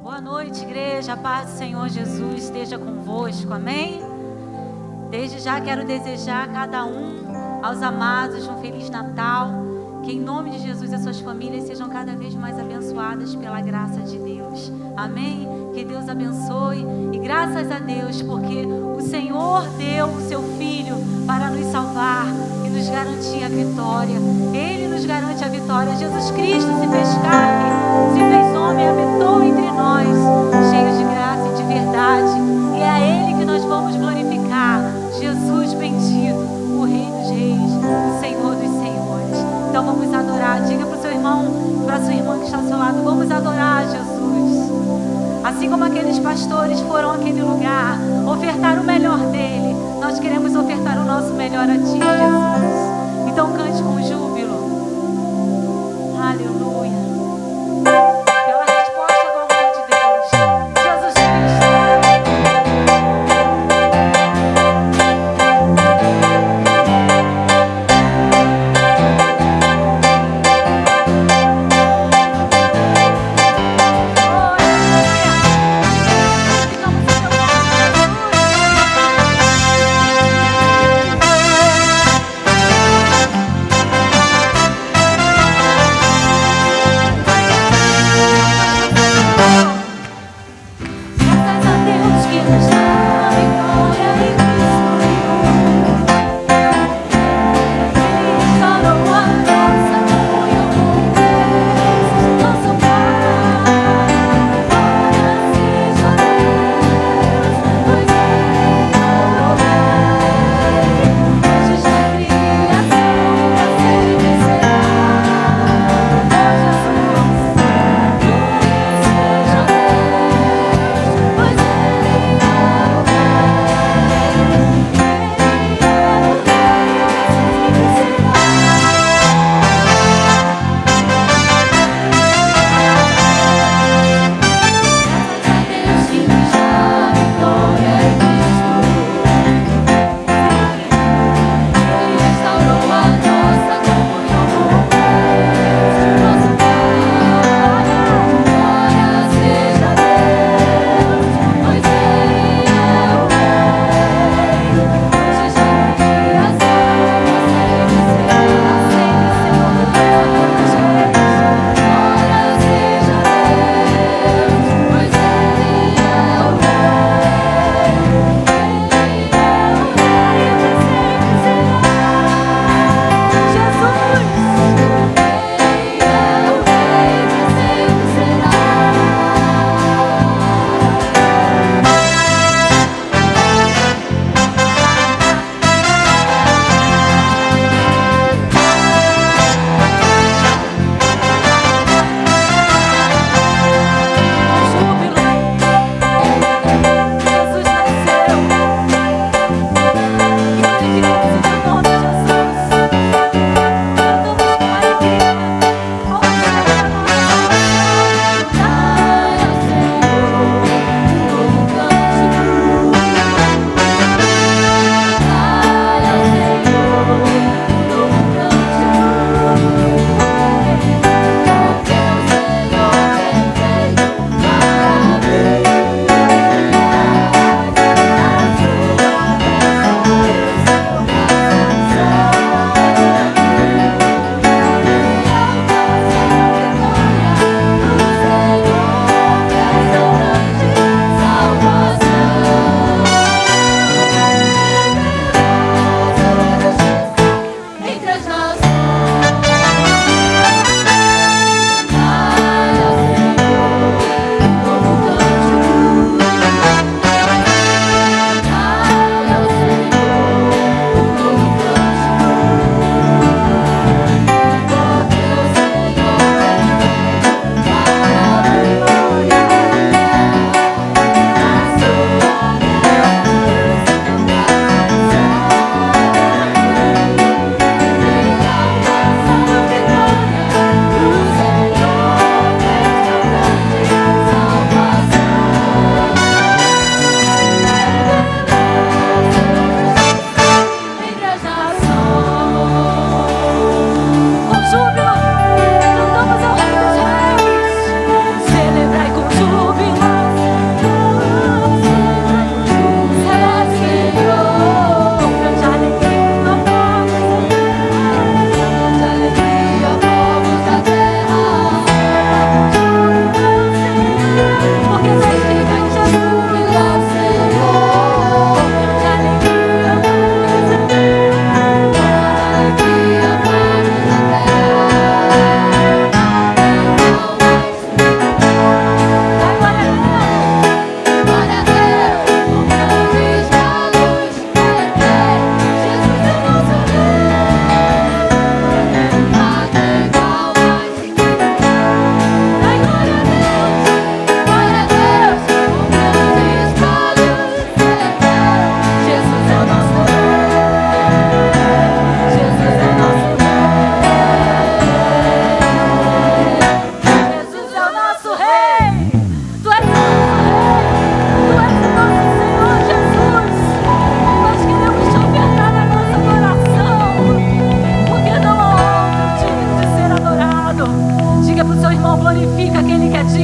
Boa noite, igreja. A paz do Senhor Jesus esteja convosco. Amém? Desde já quero desejar a cada um, aos amados, um Feliz Natal. Que em nome de Jesus as suas famílias sejam cada vez mais abençoadas pela graça de Deus. Amém? Que Deus abençoe. E graças a Deus, porque o Senhor deu o seu Filho para nos salvar e nos garantir a vitória. Ele nos garante a vitória. Jesus Cristo se fez carne, se fez homem, habitou entre nós, cheio de graça e de verdade. E é a Ele que nós vamos glorificar. Jesus bendito, o Rei dos Reis, o Senhor dos Senhores. Então vamos adorar. Diga para o seu irmão, para a sua irmã que está ao seu lado, vamos adorar Jesus. Assim como aqueles pastores foram àquele lugar, ofertar o melhor dele, nós queremos ofertar o nosso melhor a ti, Jesus. Então cante com júbilo. Aleluia. Pela resposta do amor de Deus, Jesus Cristo.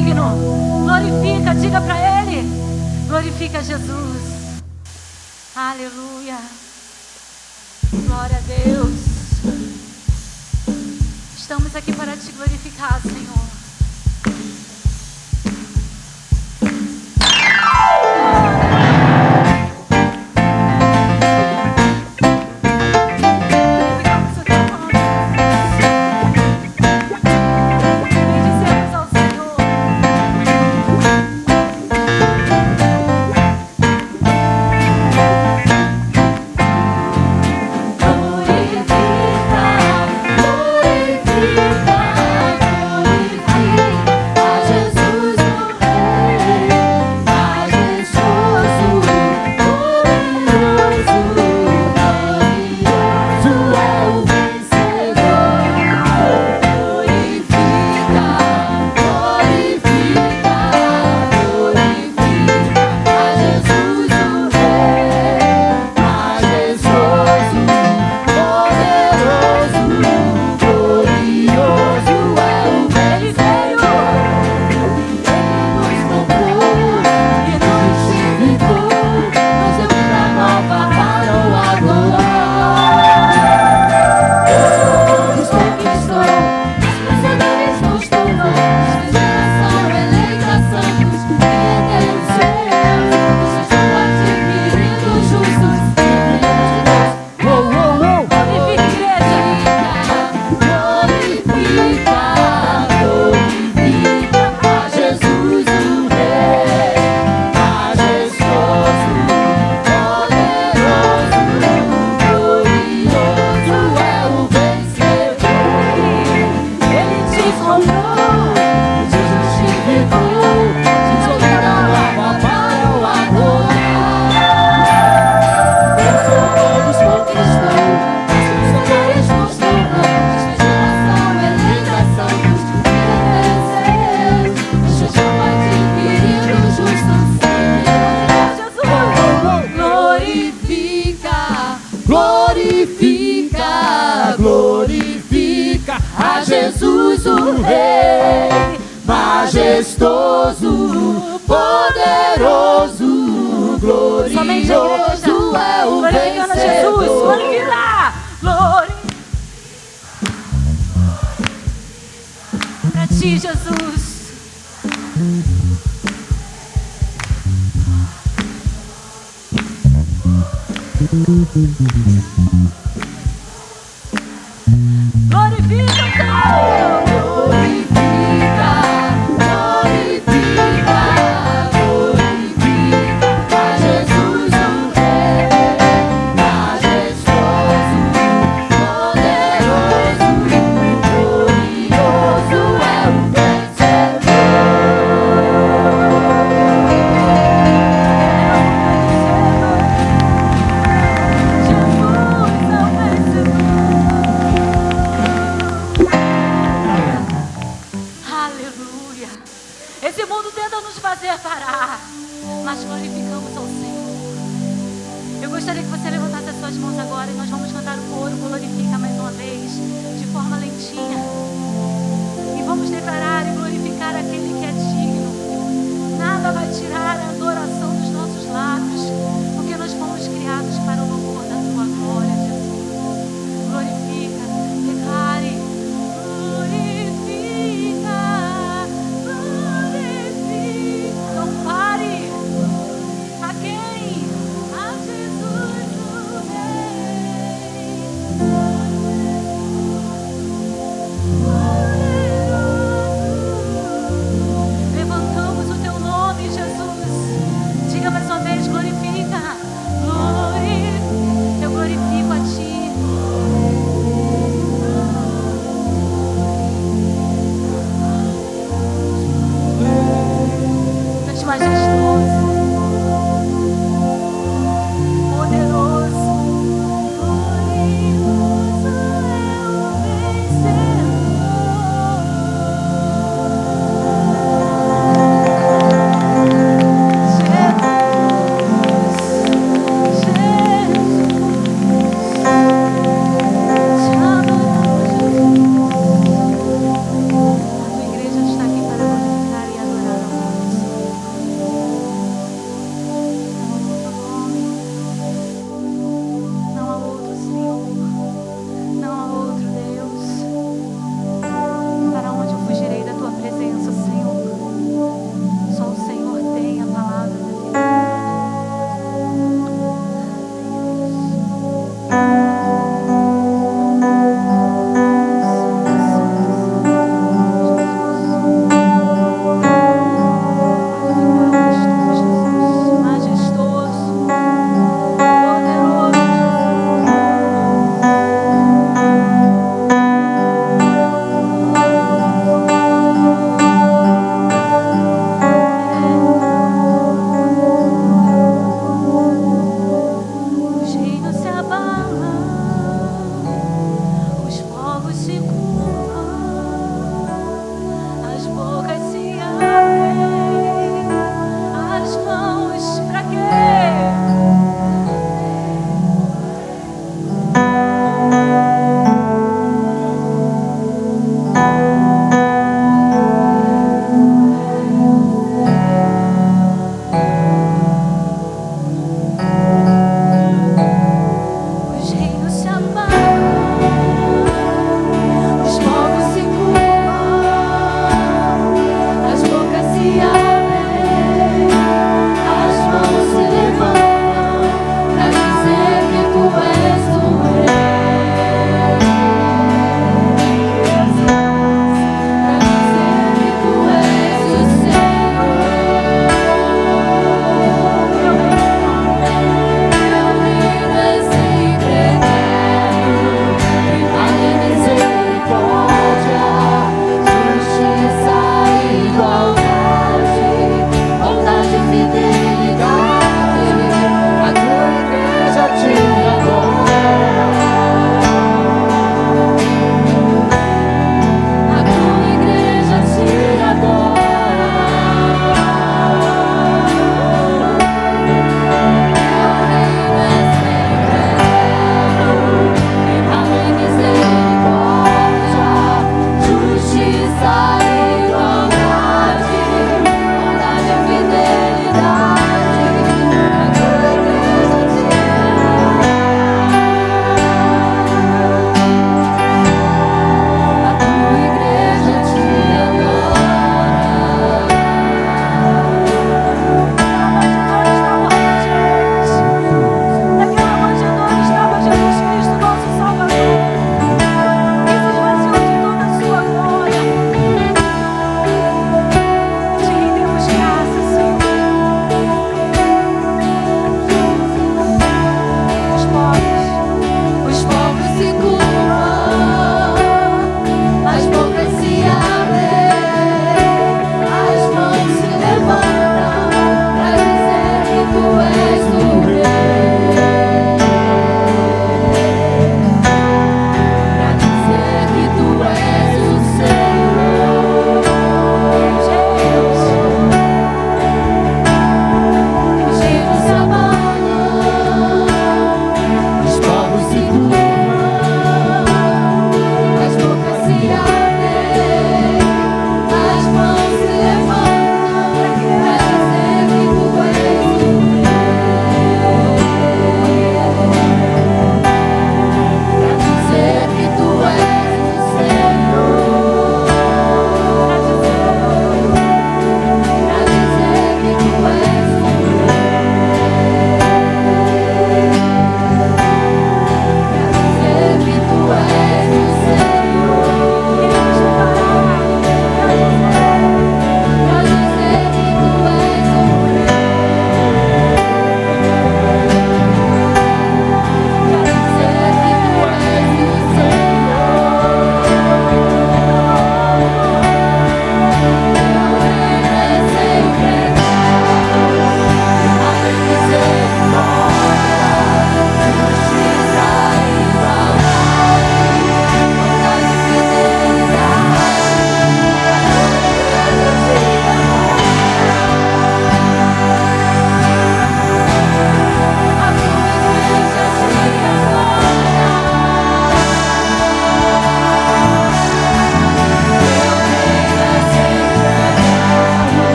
digno. Glorifica, diga para Ele. Glorifica Jesus. Aleluia. Glória a Deus. Estamos aqui para te glorificar, Senhor.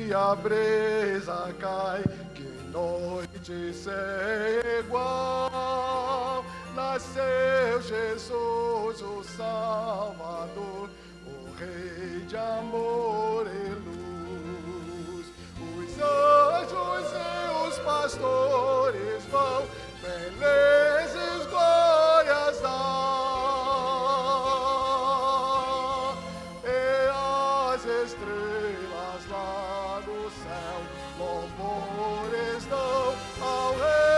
e a brisa cai, que noite sem igual. Nasceu Jesus, o Salvador, o Rei de amor e luz. Os anjos e os pastores vão felizes glórias dar, e as estrelas lá no céu louvores dão ao Rei.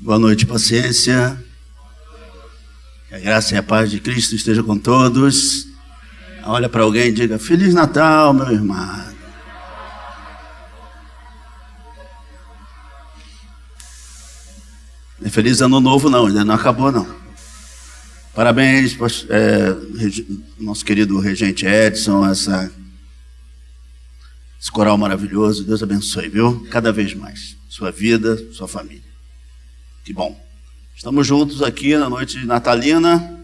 Boa noite, paciência. Que a graça e a paz de Cristo esteja com todos. Olha para alguém e diga: Feliz Natal, meu irmão. Não é Feliz Ano Novo não, ainda não acabou não. Parabéns, nosso querido regente Edson, esse coral maravilhoso. Deus abençoe, viu? Cada vez mais. Sua vida, sua família. Que bom. Estamos juntos aqui na noite natalina.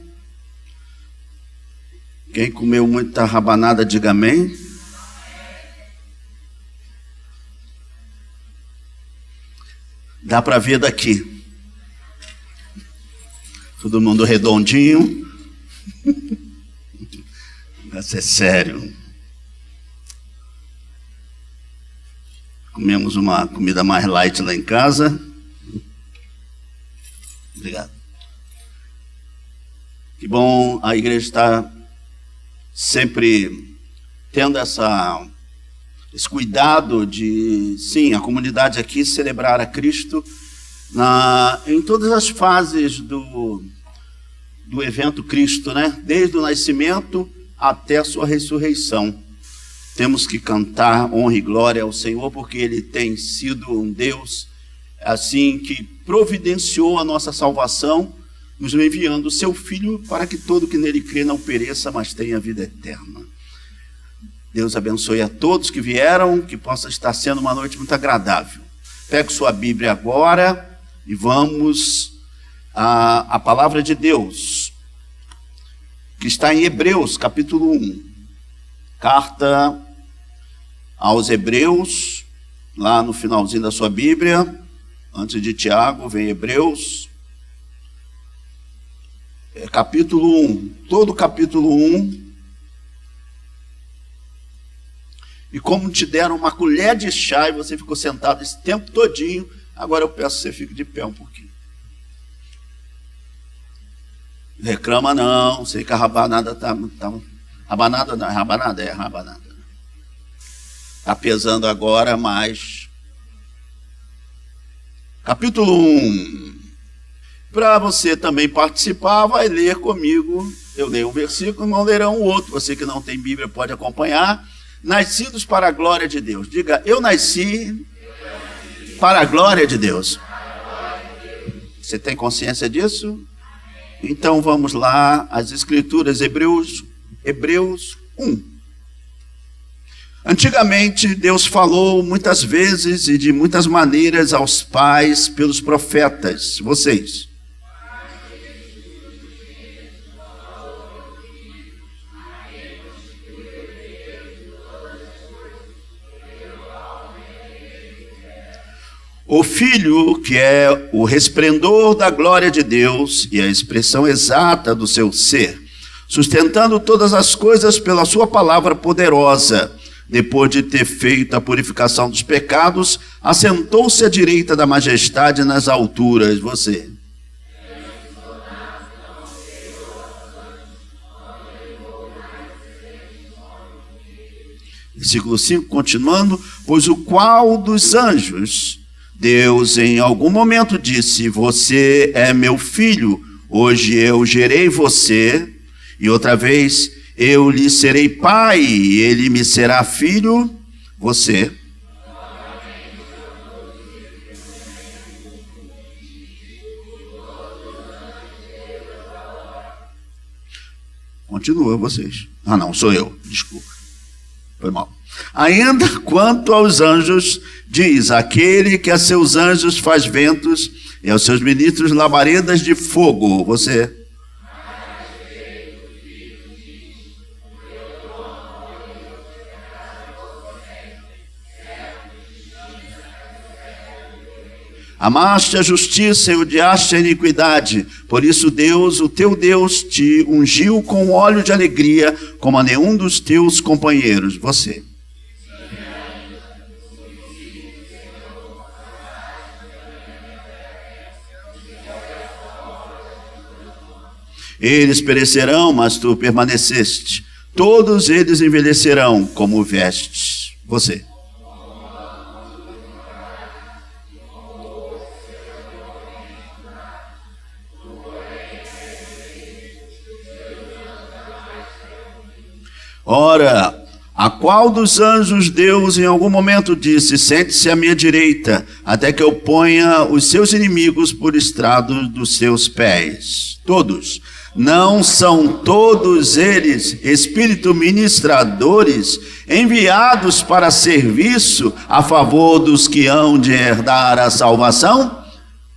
Quem comeu muita rabanada, diga amém. Dá para ver daqui. Todo mundo redondinho. Isso é sério. Comemos uma comida mais light lá em casa. Obrigado. Que bom, a igreja está sempre tendo esse cuidado de, sim, a comunidade aqui celebrar a Cristo em todas as fases do evento Cristo, né? Desde o nascimento até a sua ressurreição. Temos que cantar honra e glória ao Senhor, porque Ele tem sido um Deus assim que providenciou a nossa salvação, nos enviando o seu Filho para que todo que nele crê não pereça, mas tenha vida eterna. Deus abençoe a todos que vieram, que possa estar sendo uma noite muito agradável. Pegue sua Bíblia agora e vamos à palavra de Deus, que está em Hebreus, capítulo 1. Carta aos Hebreus, lá no finalzinho da sua Bíblia, antes de Tiago, vem Hebreus, capítulo 1, todo o capítulo 1. E como te deram uma colher de chá e você ficou sentado esse tempo todinho, agora eu peço que você fique de pé um pouquinho. Reclama não, sei que a rabanada rabanada não, rabanada. Está pesando agora, mas... Capítulo 1. Para você também participar, vai ler comigo. Eu leio um versículo, não lerão o outro. Você que não tem Bíblia pode acompanhar. Nascidos para a glória de Deus. Diga: eu nasci para a glória de Deus. Você tem consciência disso? Então vamos lá, as Escrituras, Hebreus 1. Antigamente, Deus falou muitas vezes e de muitas maneiras aos pais pelos profetas, vocês. O Filho, que é o resplendor da glória de Deus e a expressão exata do seu ser, sustentando todas as coisas pela sua palavra poderosa, depois de ter feito a purificação dos pecados, assentou-se à direita da majestade nas alturas. Você. Versículo 5, continuando: pois o qual dos anjos Deus em algum momento disse: você é meu filho, hoje eu gerei você, e outra vez: eu lhe serei pai, e ele me será filho. Você. Continua vocês. Ah não, sou eu, desculpa. Foi mal. Ainda quanto aos anjos, diz: aquele que a seus anjos faz ventos e aos seus ministros labaredas de fogo. Você. Amaste a justiça e odiaste a iniquidade. Por isso Deus, o teu Deus, te ungiu com óleo de alegria, como a nenhum dos teus companheiros. Você. Eles perecerão, mas tu permaneceste. Todos eles envelhecerão como vestes. Você. Ora, a qual dos anjos Deus em algum momento disse: sente-se à minha direita, até que eu ponha os seus inimigos por estrado dos seus pés? Todos. Não são todos eles espíritos ministradores, enviados para serviço a favor dos que hão de herdar a salvação?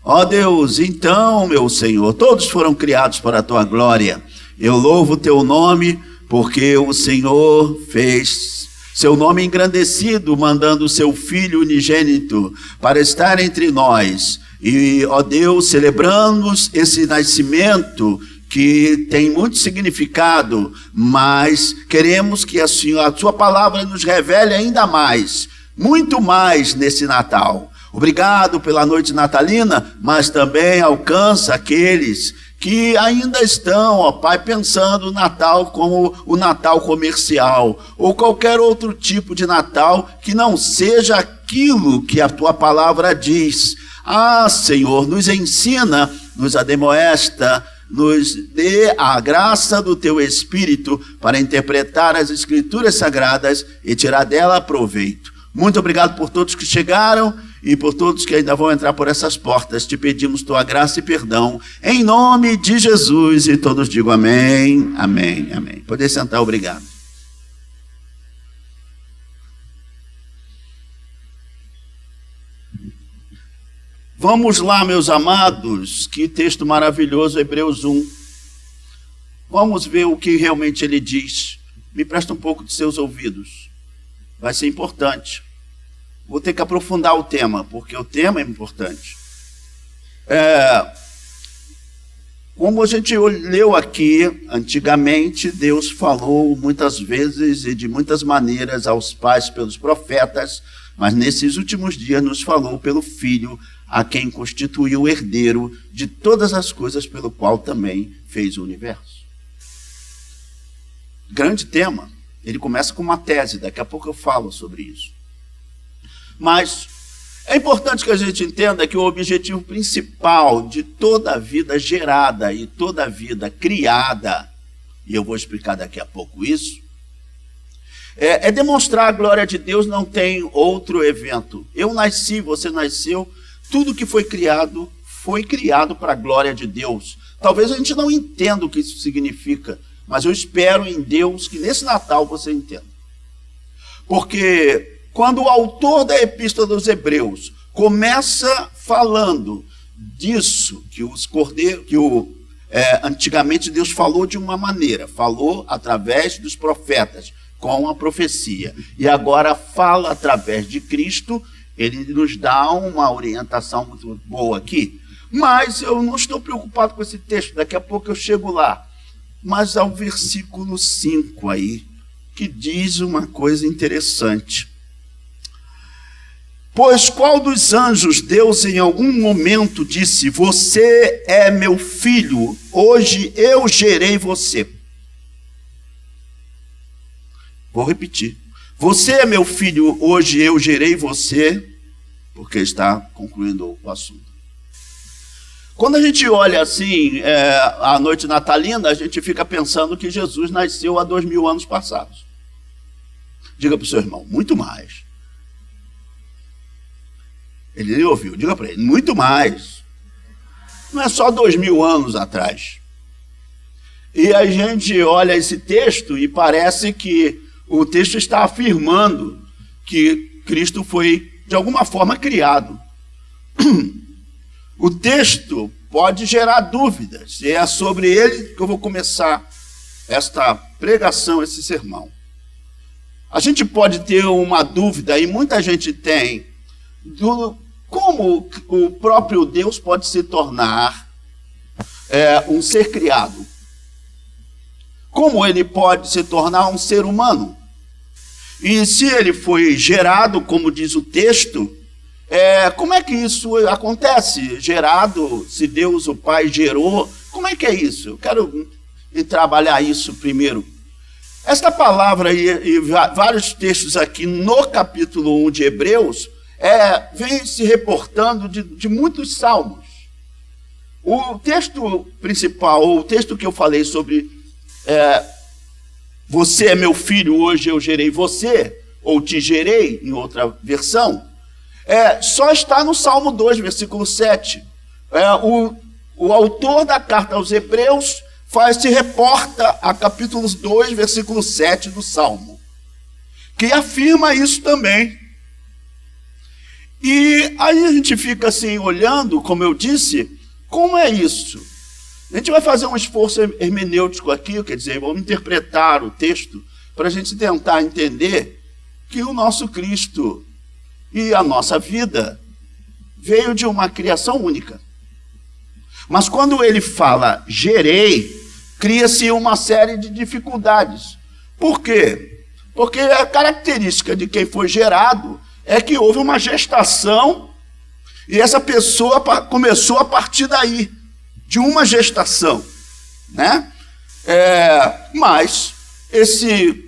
Ó Deus, então, meu Senhor, todos foram criados para a tua glória. Eu louvo o teu nome, porque o Senhor fez seu nome engrandecido, mandando o seu Filho unigênito para estar entre nós. E, ó Deus, celebramos esse nascimento que tem muito significado, mas queremos que a sua palavra nos revele ainda mais, muito mais nesse Natal. Obrigado pela noite natalina, mas também alcança aqueles que ainda estão, ó Pai, pensando o Natal como o Natal comercial, ou qualquer outro tipo de Natal que não seja aquilo que a tua palavra diz. Ah, Senhor, nos ensina, nos ademoesta, nos dê a graça do teu Espírito para interpretar as Escrituras Sagradas e tirar dela proveito. Muito obrigado por todos que chegaram e por todos que ainda vão entrar por essas portas. Te pedimos tua graça e perdão, em nome de Jesus, e todos digam amém, amém, amém. Poder sentar, obrigado. Vamos lá, meus amados, que texto maravilhoso, Hebreus 1. Vamos ver o que realmente ele diz. Me presta um pouco de seus ouvidos. Vai ser importante. Vou ter que aprofundar o tema, porque o tema é importante. Como a gente leu aqui, antigamente Deus falou muitas vezes e de muitas maneiras aos pais pelos profetas, mas nesses últimos dias nos falou pelo Filho, a quem constituiu o herdeiro de todas as coisas, pelo qual também fez o universo. Grande tema. Ele começa com uma tese, daqui a pouco eu falo sobre isso. Mas é importante que a gente entenda que o objetivo principal de toda a vida gerada e toda a vida criada, e eu vou explicar daqui a pouco isso, é demonstrar a glória de Deus. Não tem outro evento. Eu nasci, você nasceu, tudo que foi criado para a glória de Deus. Talvez a gente não entenda o que isso significa, mas eu espero em Deus que nesse Natal você entenda. Porque quando o autor da Epístola dos Hebreus começa falando disso, antigamente Deus falou de uma maneira, falou através dos profetas, com a profecia, e agora fala através de Cristo. Ele nos dá uma orientação muito boa aqui, mas eu não estou preocupado com esse texto, daqui a pouco eu chego lá. Mas ao versículo 5 aí, que diz uma coisa interessante. Pois qual dos anjos Deus em algum momento disse: você é meu filho, hoje eu gerei você? Vou repetir. Você é meu filho, hoje eu gerei você, porque está concluindo o assunto. Quando a gente olha assim, a noite natalina, a gente fica pensando que Jesus nasceu há 2000 anos passados. Diga para o seu irmão, muito mais. Ele nem ouviu, diga para ele, muito mais. Não é só 2000 anos atrás. E a gente olha esse texto e parece que o texto está afirmando que Cristo foi, de alguma forma, criado. O texto pode gerar dúvidas, e é sobre ele que eu vou começar esta pregação, esse sermão. A gente pode ter uma dúvida, e muita gente tem, como o próprio Deus pode se tornar um ser criado. Como ele pode se tornar um ser humano? E se ele foi gerado, como diz o texto, como é que isso acontece? Gerado, se Deus, o Pai, gerou, como é que é isso? Eu quero trabalhar isso primeiro. Esta palavra e vários textos aqui no capítulo 1 de Hebreus, vem se reportando de muitos salmos. O texto principal, ou o texto que eu falei sobre Você é meu filho, hoje eu gerei você, ou te gerei, em outra versão, só está no Salmo 2, versículo 7. O autor da carta aos Hebreus se reporta a capítulo 2, versículo 7 do Salmo, que afirma isso também. E aí a gente fica assim, olhando, como eu disse, como é isso? A gente vai fazer um esforço hermenêutico aqui, quer dizer, vamos interpretar o texto para a gente tentar entender que o nosso Cristo e a nossa vida veio de uma criação única. Mas quando ele fala gerei, cria-se uma série de dificuldades. Por quê? Porque a característica de quem foi gerado é que houve uma gestação e essa pessoa começou a partir daí, de uma gestação, né? Mas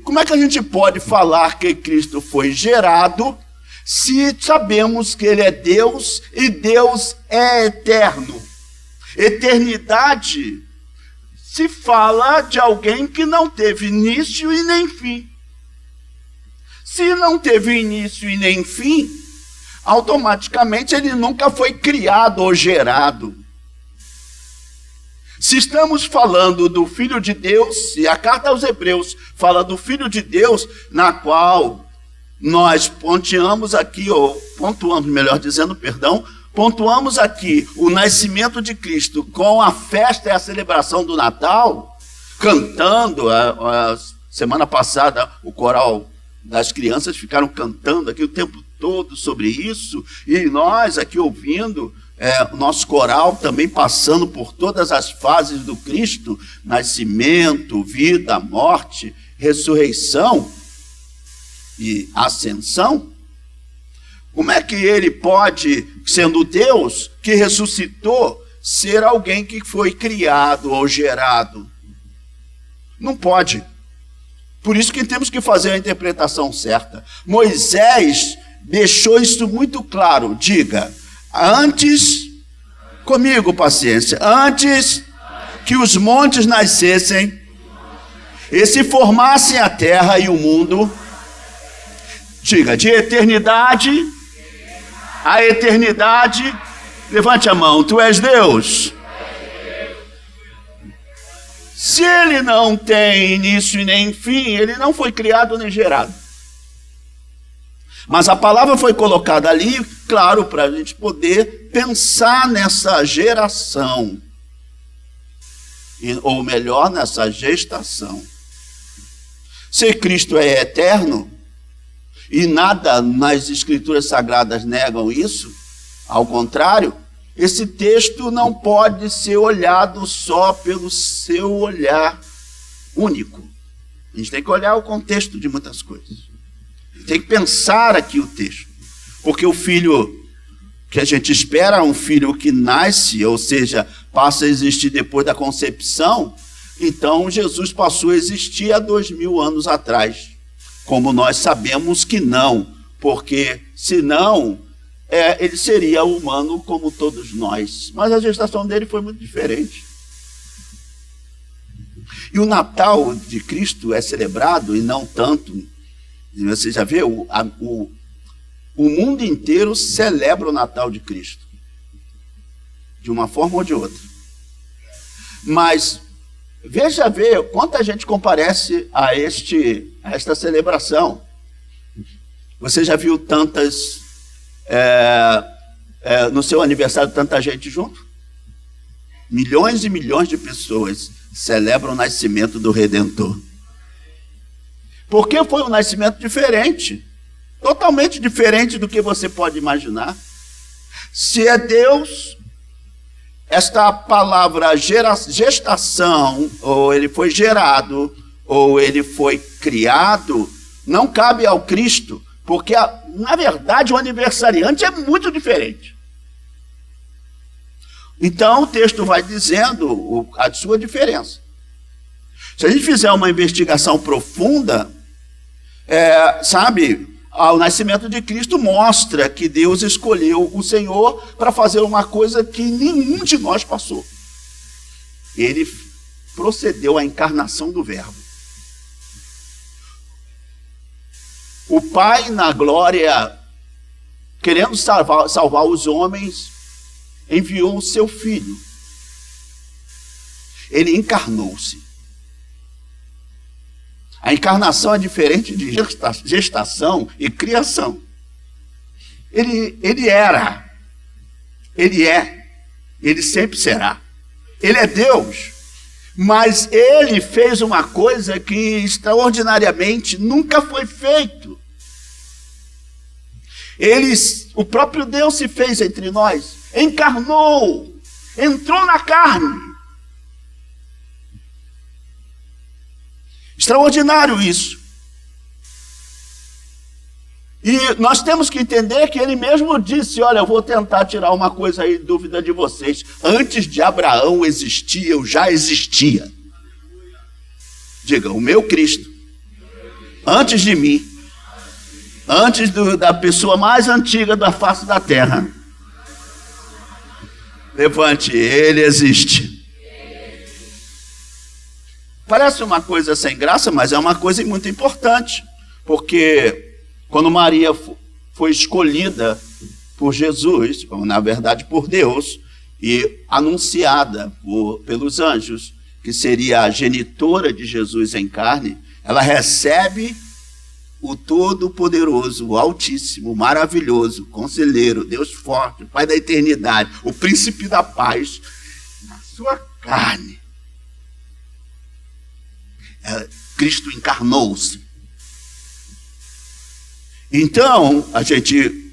como é que a gente pode falar que Cristo foi gerado se sabemos que ele é Deus e Deus é eterno? Eternidade se fala de alguém que não teve início e nem fim. Se não teve início e nem fim, automaticamente ele nunca foi criado ou gerado. Se estamos falando do Filho de Deus, e a carta aos Hebreus fala do Filho de Deus, na qual nós pontuamos aqui o nascimento de Cristo com a festa e a celebração do Natal, cantando. A semana passada o coral das crianças ficaram cantando aqui o tempo todo sobre isso, e nós aqui ouvindo, o nosso coral também passando por todas as fases do Cristo: nascimento, vida, morte, ressurreição e ascensão. Como é que ele pode, sendo Deus que ressuscitou, ser alguém que foi criado ou gerado? Não pode. Por isso que temos que fazer a interpretação certa. Moisés deixou isso muito claro. Diga, antes, comigo, paciência, antes que os montes nascessem e se formassem a terra e o mundo, diga, de eternidade a eternidade, levante a mão, tu és Deus. Se ele não tem início e nem fim, ele não foi criado nem gerado. Mas a palavra foi colocada ali, claro, para a gente poder pensar nessa geração, ou melhor, nessa gestação. Se Cristo é eterno, e nada nas Escrituras Sagradas negam isso, ao contrário, esse texto não pode ser olhado só pelo seu olhar único. A gente tem que olhar o contexto de muitas coisas. Tem que pensar aqui o texto. Porque o filho que a gente espera é um filho que nasce, ou seja, passa a existir depois da concepção. Então Jesus passou a existir há 2000 anos atrás. Como nós sabemos que não, porque senão ele seria humano como todos nós. Mas a gestação dele foi muito diferente. E o Natal de Cristo é celebrado, e não tanto. Você já vê, o mundo inteiro celebra o Natal de Cristo, de uma forma ou de outra. Mas veja ver quanta gente comparece a esta celebração. Você já viu tantas, no seu aniversário, tanta gente junto? Milhões e milhões de pessoas celebram o nascimento do Redentor. Porque foi um nascimento diferente, totalmente diferente do que você pode imaginar. Se é Deus, esta palavra gestação, ou ele foi gerado, ou ele foi criado, não cabe ao Cristo, porque, na verdade, o aniversariante é muito diferente. Então, o texto vai dizendo a sua diferença. Se a gente fizer uma investigação profunda, o nascimento de Cristo mostra que Deus escolheu o Senhor para fazer uma coisa que nenhum de nós passou. Ele procedeu à encarnação do Verbo. o Pai na glória, querendo salvar os homens, enviou o seu Filho. Ele encarnou-se. A encarnação é diferente de gestação e criação. Ele era, ele é, ele sempre será. Ele é Deus, mas ele fez uma coisa que extraordinariamente nunca foi feito. O próprio Deus se fez entre nós, encarnou, entrou na carne. Extraordinário isso. E nós temos que entender que ele mesmo disse, olha, eu vou tentar tirar uma coisa aí, dúvida de vocês. Antes de Abraão existir, eu já existia. Diga, o meu Cristo, antes de mim, antes da pessoa mais antiga da face da terra, levante, ele existe. Parece uma coisa sem graça, mas é uma coisa muito importante, porque quando Maria foi escolhida por Jesus, ou na verdade por Deus, e anunciada pelos anjos, que seria a genitora de Jesus em carne, ela recebe o Todo-Poderoso, o Altíssimo, o Maravilhoso, Conselheiro, Deus Forte, Pai da Eternidade, o Príncipe da Paz, na sua carne. Cristo encarnou-se. Então, a gente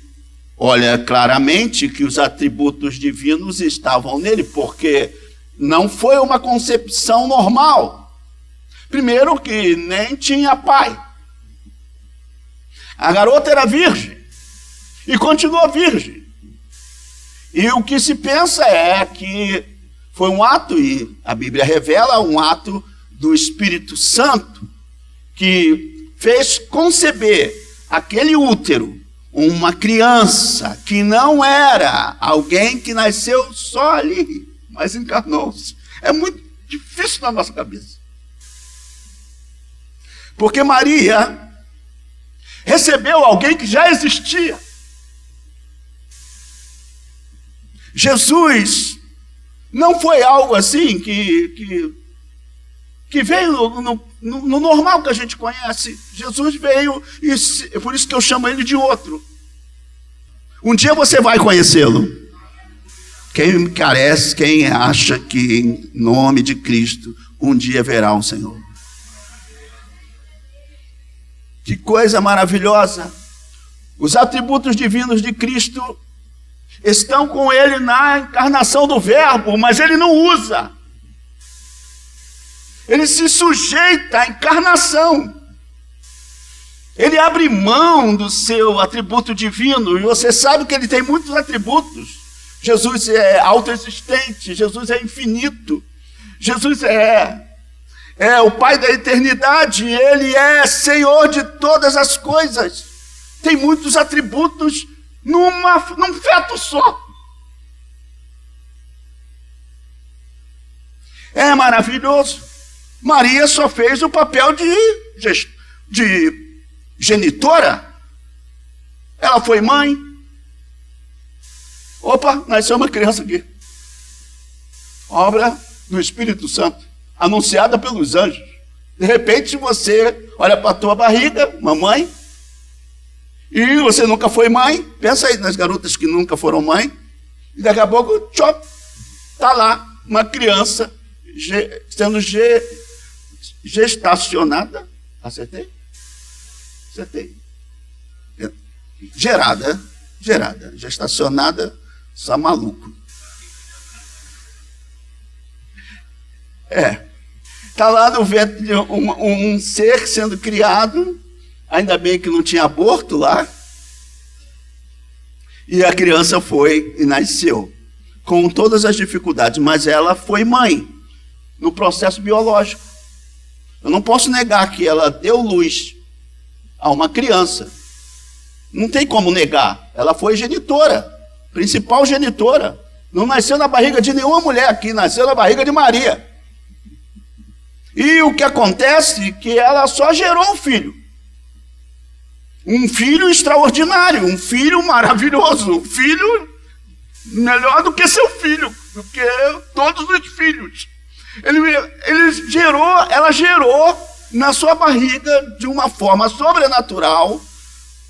olha claramente que os atributos divinos estavam nele, porque não foi uma concepção normal. Primeiro que nem tinha pai. A garota era virgem e continuou virgem. E o que se pensa é que foi um ato, e a Bíblia revela um ato do Espírito Santo, que fez conceber aquele útero, uma criança que não era alguém que nasceu só ali, mas encarnou-se. É muito difícil na nossa cabeça. Porque Maria recebeu alguém que já existia. Jesus não foi algo assim que veio no normal que a gente conhece. Jesus veio, e por isso que eu chamo ele de outro. Um dia você vai conhecê-lo. Quem carece, quem acha que em nome de Cristo um dia verá o Senhor. Que coisa maravilhosa. Os atributos divinos de Cristo estão com ele na encarnação do Verbo, mas ele não usa. Ele se sujeita à encarnação. Ele abre mão do seu atributo divino. E você sabe que ele tem muitos atributos. Jesus é autoexistente. Jesus é infinito. Jesus é o Pai da eternidade. Ele é Senhor de todas as coisas. Tem muitos atributos num feto só. É maravilhoso. Maria só fez o papel de genitora. Ela foi mãe. Opa, nasceu uma criança aqui. Obra do Espírito Santo, anunciada pelos anjos. De repente você olha para a tua barriga, mamãe, e você nunca foi mãe. Pensa aí nas garotas que nunca foram mãe. E daqui a pouco, tchop, está lá uma criança sendo gestacionada. Acertei? Gerada. Gestacionada, só maluco. Está lá no ventre de um ser sendo criado. Ainda bem que não tinha aborto lá. E a criança foi e nasceu, com todas as dificuldades, mas ela foi mãe, no processo biológico. Eu não posso negar que ela deu luz a uma criança. Não tem como negar. Ela foi genitora, principal genitora. Não nasceu na barriga de nenhuma mulher aqui, nasceu na barriga de Maria. E o que acontece é que ela só gerou um filho. um filho extraordinário, um filho maravilhoso, um filho melhor do que seu filho, do que todos os filhos. Ela gerou na sua barriga de uma forma sobrenatural.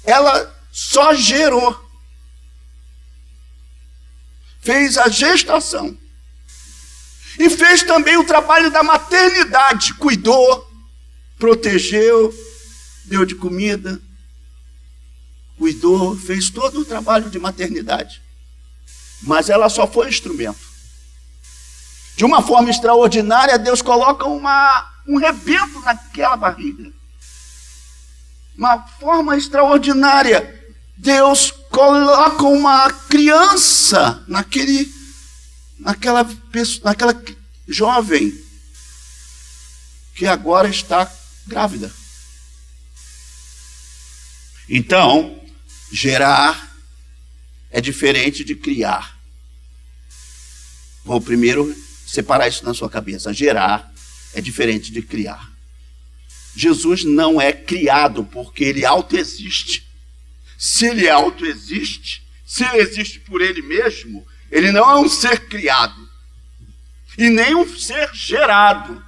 Ela só gerou. Fez a gestação. E fez também o trabalho da maternidade. Cuidou, protegeu, deu de comida, cuidou, fez todo o trabalho de maternidade. Mas ela só foi instrumento. De uma forma extraordinária, Deus coloca um rebento naquela barriga. Uma forma extraordinária, Deus coloca uma criança naquela jovem que agora está grávida. Então, gerar é diferente de criar. Vou primeiro separar isso na sua cabeça. Gerar é diferente de criar. Jesus não é criado porque ele autoexiste. Se ele autoexiste, se ele existe por ele mesmo, ele não é um ser criado e nem um ser gerado.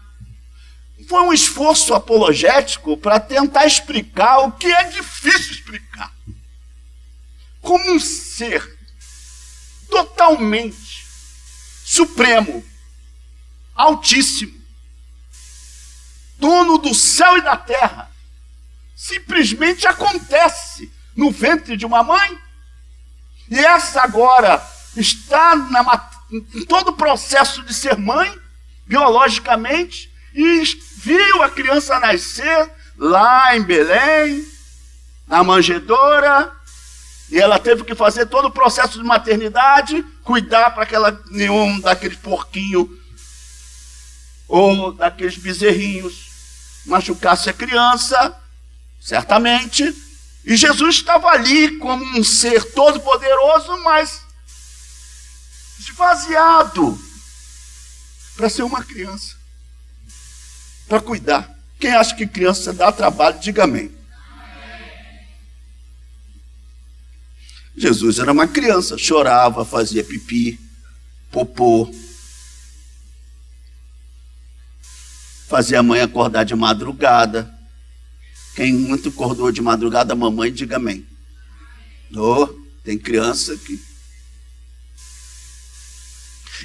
Foi um esforço apologético para tentar explicar o que é difícil explicar. Como um ser totalmente supremo, altíssimo, dono do céu e da terra, simplesmente acontece no ventre de uma mãe. E essa agora está em todo o processo de ser mãe, biologicamente, e viu a criança nascer lá em Belém, na manjedoura, e ela teve que fazer todo o processo de maternidade, cuidar para que nenhum daqueles porquinhos ou daqueles bezerrinhos machucasse a criança, certamente. E Jesus estava ali como um ser todo-poderoso, mas esvaziado para ser uma criança, para cuidar. Quem acha que criança dá trabalho, diga amém. Jesus era uma criança, chorava, fazia pipi, popô, fazia a mãe acordar de madrugada. Quem muito acordou de madrugada, mamãe, diga amém. Oh, tem criança que...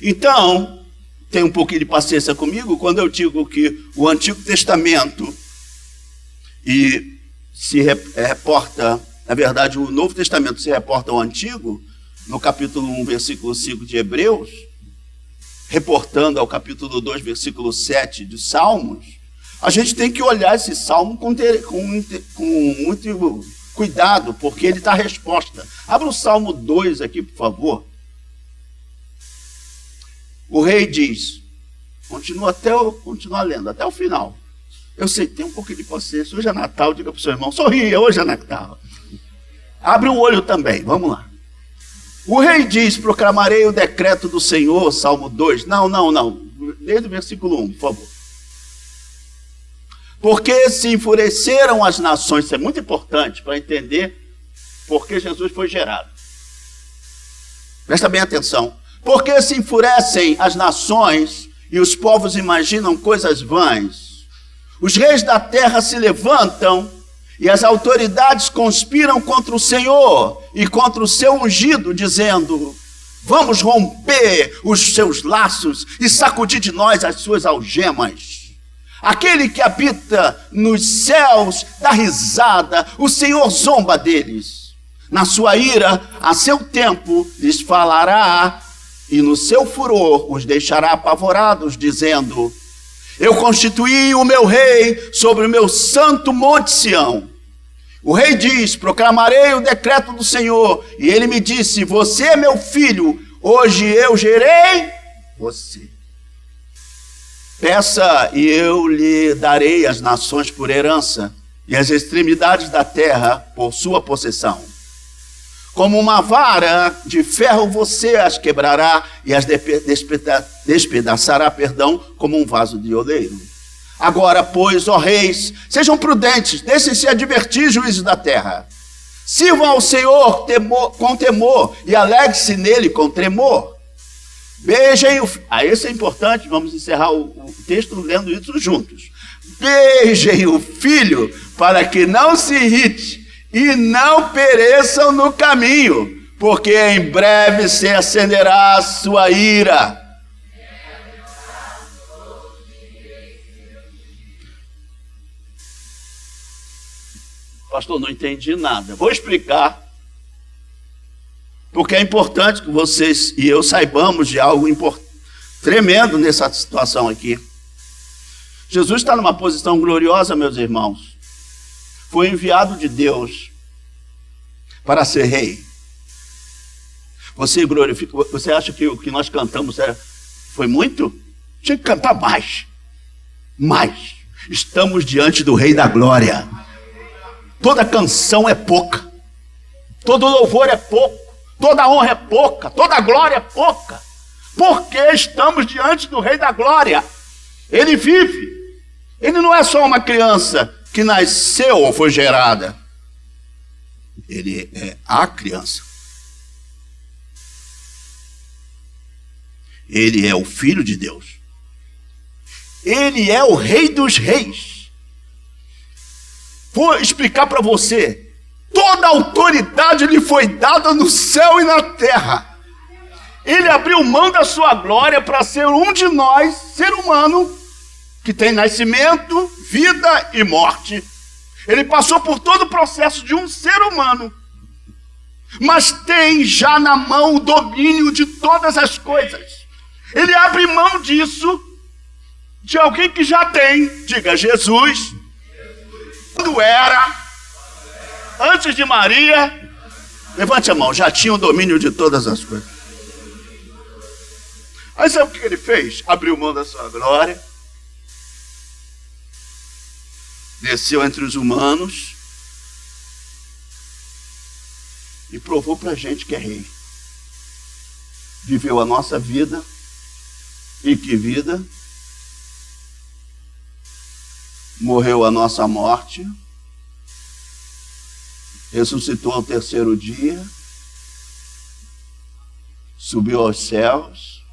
Então, tem um pouquinho de paciência comigo quando eu digo que o Antigo Testamento e se reporta, na verdade, o Novo Testamento se reporta ao Antigo, no capítulo 1, versículo 5 de Hebreus, reportando ao capítulo 2, versículo 7 de Salmos. A gente tem que olhar esse salmo com muito cuidado, porque ele dá resposta. Abra o Salmo 2 aqui, por favor. O rei diz, continua lendo, até o final. Eu sei, tem um pouquinho de paciência, hoje é Natal, diga para o seu irmão, sorria, hoje é Natal. Abre o olho também, vamos lá. O rei diz, proclamarei o decreto do Senhor, Salmo 2. Não, desde o versículo 1, por favor. Porque se enfureceram as nações, isso é muito importante para entender por que Jesus foi gerado. Presta bem atenção. Porque se enfurecem as nações e os povos imaginam coisas vãs. Os reis da terra se levantam e as autoridades conspiram contra o Senhor e contra o seu ungido, dizendo, vamos romper os seus laços e sacudir de nós as suas algemas. Aquele que habita nos céus dá risada, o Senhor zomba deles. Na sua ira, a seu tempo, lhes falará, e no seu furor os deixará apavorados, dizendo, eu constituí o meu rei sobre o meu santo monte Sião. O rei diz, proclamarei o decreto do Senhor, e ele me disse, você é meu filho, hoje eu gerei você. Peça e eu lhe darei as nações por herança e as extremidades da terra por sua possessão. Como uma vara de ferro você as quebrará e as despedaçará, como um vaso de oleiro. Agora, pois, ó reis, sejam prudentes, deixem-se advertir, juízes da terra. Sirvam ao Senhor com temor e alegre-se nele com tremor. Beijem o... Isso é importante, vamos encerrar o texto lendo isso juntos. Beijem o filho para que não se irrite e não pereçam no caminho, porque em breve se acenderá a sua ira. Pastor, não entendi nada. Vou explicar. Porque é importante que vocês e eu saibamos de algo tremendo nessa situação aqui. Jesus está numa posição gloriosa, meus irmãos. Foi enviado de Deus para ser rei. Você acha que o que nós cantamos foi muito? Tinha que cantar mais. Mais. Estamos diante do Rei da Glória. Toda canção é pouca. Todo louvor é pouco. Toda honra é pouca. Toda glória é pouca. Porque estamos diante do Rei da Glória. Ele vive. Ele não é só uma criança que nasceu ou foi gerada. Ele é a criança. Ele é o Filho de Deus. Ele é o Rei dos Reis. Vou explicar para você. Toda a autoridade lhe foi dada no céu e na terra. Ele abriu mão da sua glória para ser um de nós, ser humano, que tem nascimento, vida e morte. Ele passou por todo o processo de um ser humano, mas tem já na mão o domínio de todas as coisas. Ele abre mão disso, de alguém que já tem. Diga, Jesus, quando era, antes de Maria, levante a mão, já tinha o domínio de todas as coisas. Aí sabe o que ele fez? Abriu mão da sua glória, desceu entre os humanos e provou pra gente que é rei. Viveu a nossa vida. E que vida? Morreu a nossa morte, ressuscitou ao terceiro dia, subiu aos céus,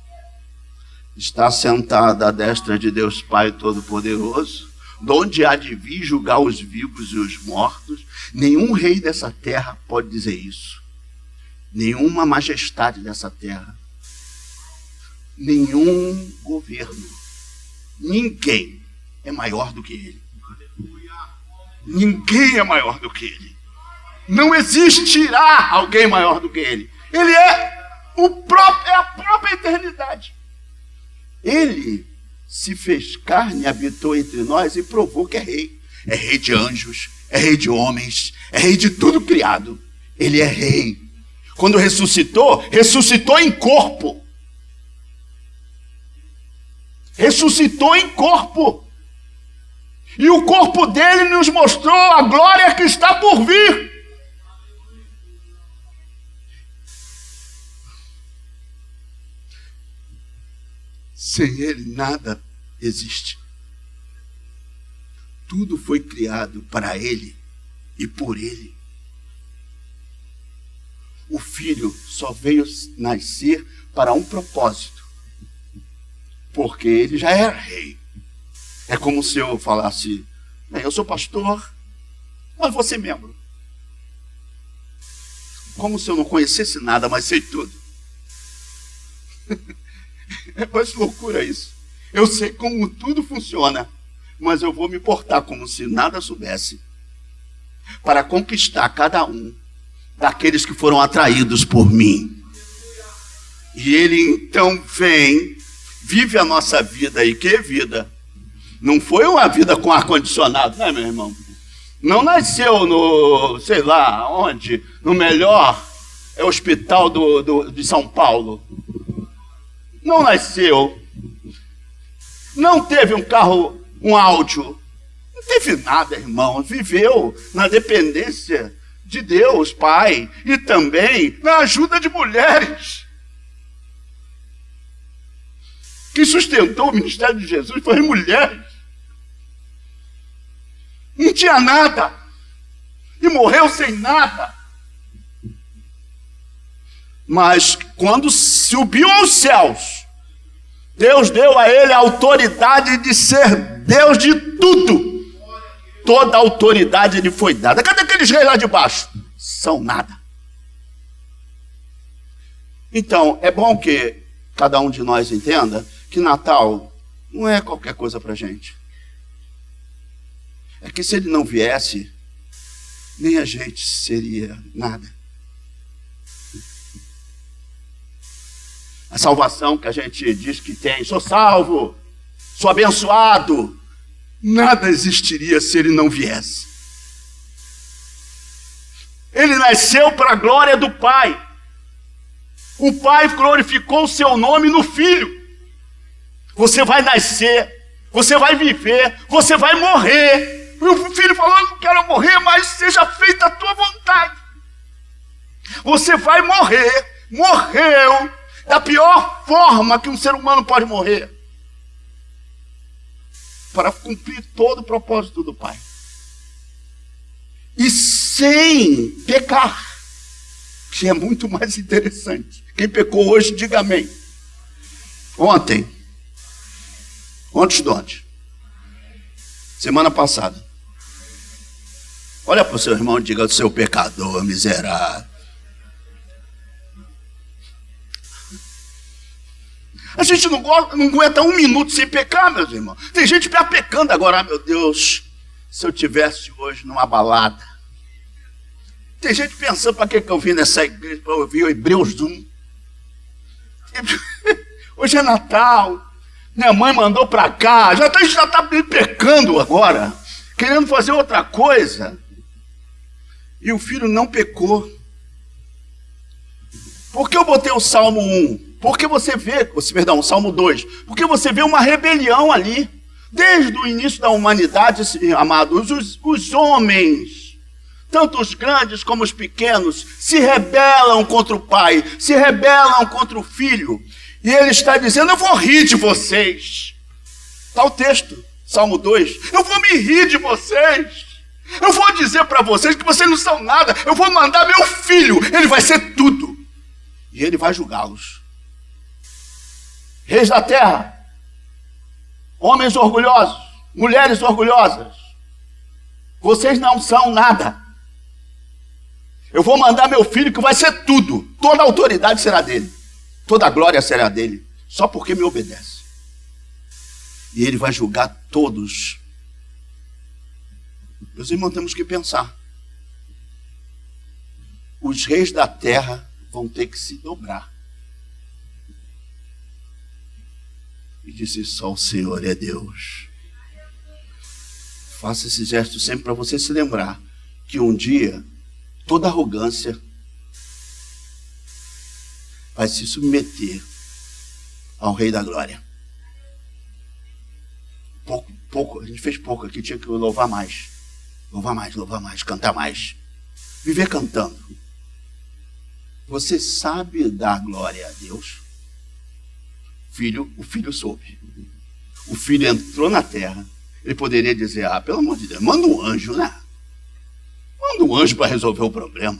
está sentado à destra de Deus Pai Todo-Poderoso, donde há de vir julgar os vivos e os mortos. Nenhum rei dessa terra pode dizer isso. Nenhuma majestade dessa terra. Nenhum governo. Ninguém é maior do que ele. Ninguém é maior do que ele. Não existirá alguém maior do que ele. Ele é a própria eternidade. Ele se fez carne, habitou entre nós e provou que é rei. É rei de anjos, é rei de homens, é rei de tudo criado. Ele é rei. Quando ressuscitou, ressuscitou em corpo. Ressuscitou em corpo. E o corpo dele nos mostrou a glória que está por vir. Sem ele nada existe. Tudo foi criado para ele e por ele. O filho só veio nascer para um propósito. Porque ele já era rei. É como se eu falasse, eu sou pastor, mas vou ser membro. Como se eu não conhecesse nada, mas sei tudo. É quase loucura isso. Eu sei como tudo funciona, mas eu vou me portar como se nada soubesse, para conquistar cada um daqueles que foram atraídos por mim. E ele então vem, vive a nossa vida. E que vida? Não foi uma vida com ar-condicionado, né, meu irmão? Não nasceu no, sei lá, onde, no melhor hospital de São Paulo. Não nasceu. Não teve um carro, um áudio. Não teve nada, irmão. Viveu na dependência de Deus, Pai, e também na ajuda de mulheres. Quem sustentou o ministério de Jesus foi mulheres. Não tinha nada. E morreu sem nada. Mas quando subiu aos céus, Deus deu a ele a autoridade de ser Deus de tudo. Toda a autoridade lhe foi dada. Cadê aqueles reis lá de baixo? São nada. Então, é bom que cada um de nós entenda que Natal não é qualquer coisa para a gente. É que se ele não viesse, nem a gente seria nada. A salvação que a gente diz que tem, sou salvo, sou abençoado, nada existiria se ele não viesse. Ele nasceu para a glória do Pai. O Pai glorificou o seu nome no Filho. Você vai nascer, você vai viver, você vai morrer. E o Filho falou, eu não quero morrer, mas seja feita a tua vontade. Você vai morrer, morreu da pior forma que um ser humano pode morrer, para cumprir todo o propósito do Pai. E sem pecar, que é muito mais interessante. Quem pecou hoje, diga amém. Ontem de ontem, semana passada. Olha para o seu irmão e diga, seu pecador miserável. A gente não aguenta um minuto sem pecar, meus irmãos. Tem gente já pecando agora. Meu Deus, se eu tivesse hoje numa balada. Tem gente pensando, para que eu vim nessa igreja para ouvir o Hebreus 1? Hoje é Natal. Minha mãe mandou para cá. A gente já está pecando agora, querendo fazer outra coisa. E o filho não pecou. Por que eu botei o Salmo 1? Porque você vê, perdão, o Salmo 2. Porque você vê uma rebelião ali. Desde o início da humanidade, amados, os homens, tanto os grandes como os pequenos, se rebelam contra o pai, se rebelam contra o filho. E ele está dizendo, eu vou rir de vocês. Está o texto, Salmo 2. Eu vou me rir de vocês. Eu vou dizer para vocês que vocês não são nada. Eu vou mandar meu filho, ele vai ser tudo. E ele vai julgá-los. Reis da terra, homens orgulhosos, mulheres orgulhosas, vocês não são nada. Eu vou mandar meu filho que vai ser tudo. Toda a autoridade será dele. Toda a glória será dele. Só porque me obedece. E ele vai julgar todos. Meus irmãos, temos que pensar. Os reis da terra vão ter que se dobrar. E disse, só o Senhor é Deus. Faça esse gesto sempre para você se lembrar que um dia toda arrogância vai se submeter ao Rei da Glória. Pouco, a gente fez pouco aqui, tinha que louvar mais. Louvar mais, cantar mais. Viver cantando. Você sabe dar glória a Deus? O filho soube. O filho entrou na terra. Ele poderia dizer, pelo amor de Deus, manda um anjo, né? Manda um anjo para resolver o problema.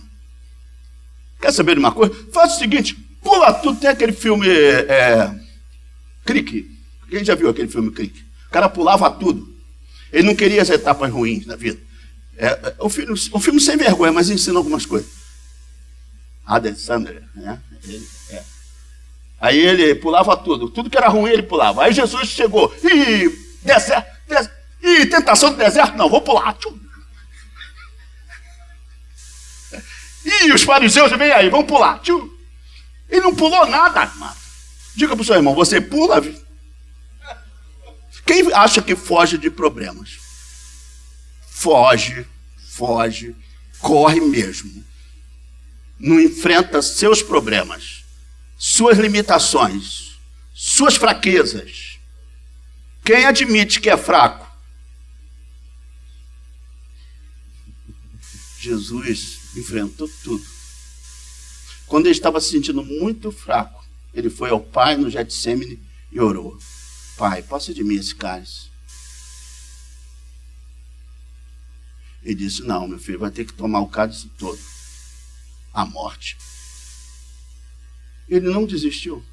Quer saber de uma coisa? Faz o seguinte, pula tudo. Tem aquele filme Crick. Quem já viu aquele filme Crick? O cara pulava tudo. Ele não queria as etapas ruins na vida. Um filme sem vergonha, mas ensina algumas coisas. Adam Sandler, né? Aí ele pulava tudo. Tudo que era ruim ele pulava. Aí Jesus chegou. Tentação do deserto? Não, vou pular. Os fariseus, vem aí, vamos pular. Ele não pulou nada, mano. Diga para o seu irmão, você pula? Quem acha que foge de problemas? Foge, corre mesmo. Não enfrenta seus problemas, suas limitações, suas fraquezas. Quem admite que é fraco? Jesus enfrentou tudo. Quando ele estava se sentindo muito fraco, ele foi ao Pai no Getsêmani e orou. Pai, passa de mim esse cálice. Ele disse, não, meu filho, vai ter que tomar o cálice todo. A morte. Ele não desistiu.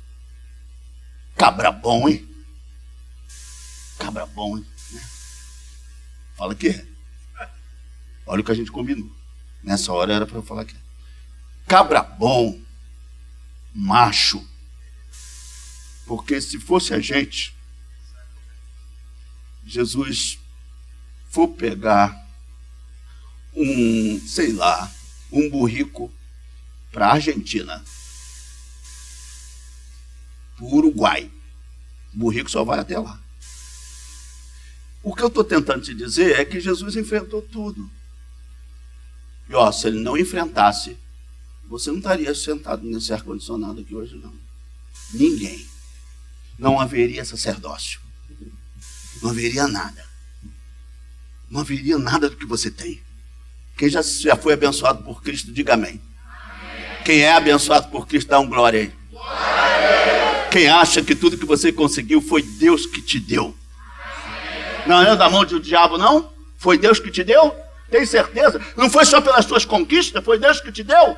Cabra bom, hein? Cabra bom, hein? Fala que é. Olha o que a gente combinou. Nessa hora era para eu falar que é. Cabra bom, macho. Porque se fosse a gente, Jesus for pegar um burrico para a Argentina, para o Uruguai. O burrico só vai até lá. O que eu estou tentando te dizer é que Jesus enfrentou tudo. E se ele não enfrentasse, você não estaria sentado nesse ar-condicionado aqui hoje, não. Ninguém. Não haveria sacerdócio. Não haveria nada. Não haveria nada do que você tem. Quem já foi abençoado por Cristo, diga amém. Quem é abençoado por Cristo, dá um glória aí. Quem acha que tudo que você conseguiu foi Deus que te deu. Não é da mão do diabo, não? Foi Deus que te deu? Tem certeza? Não foi só pelas suas conquistas, foi Deus que te deu?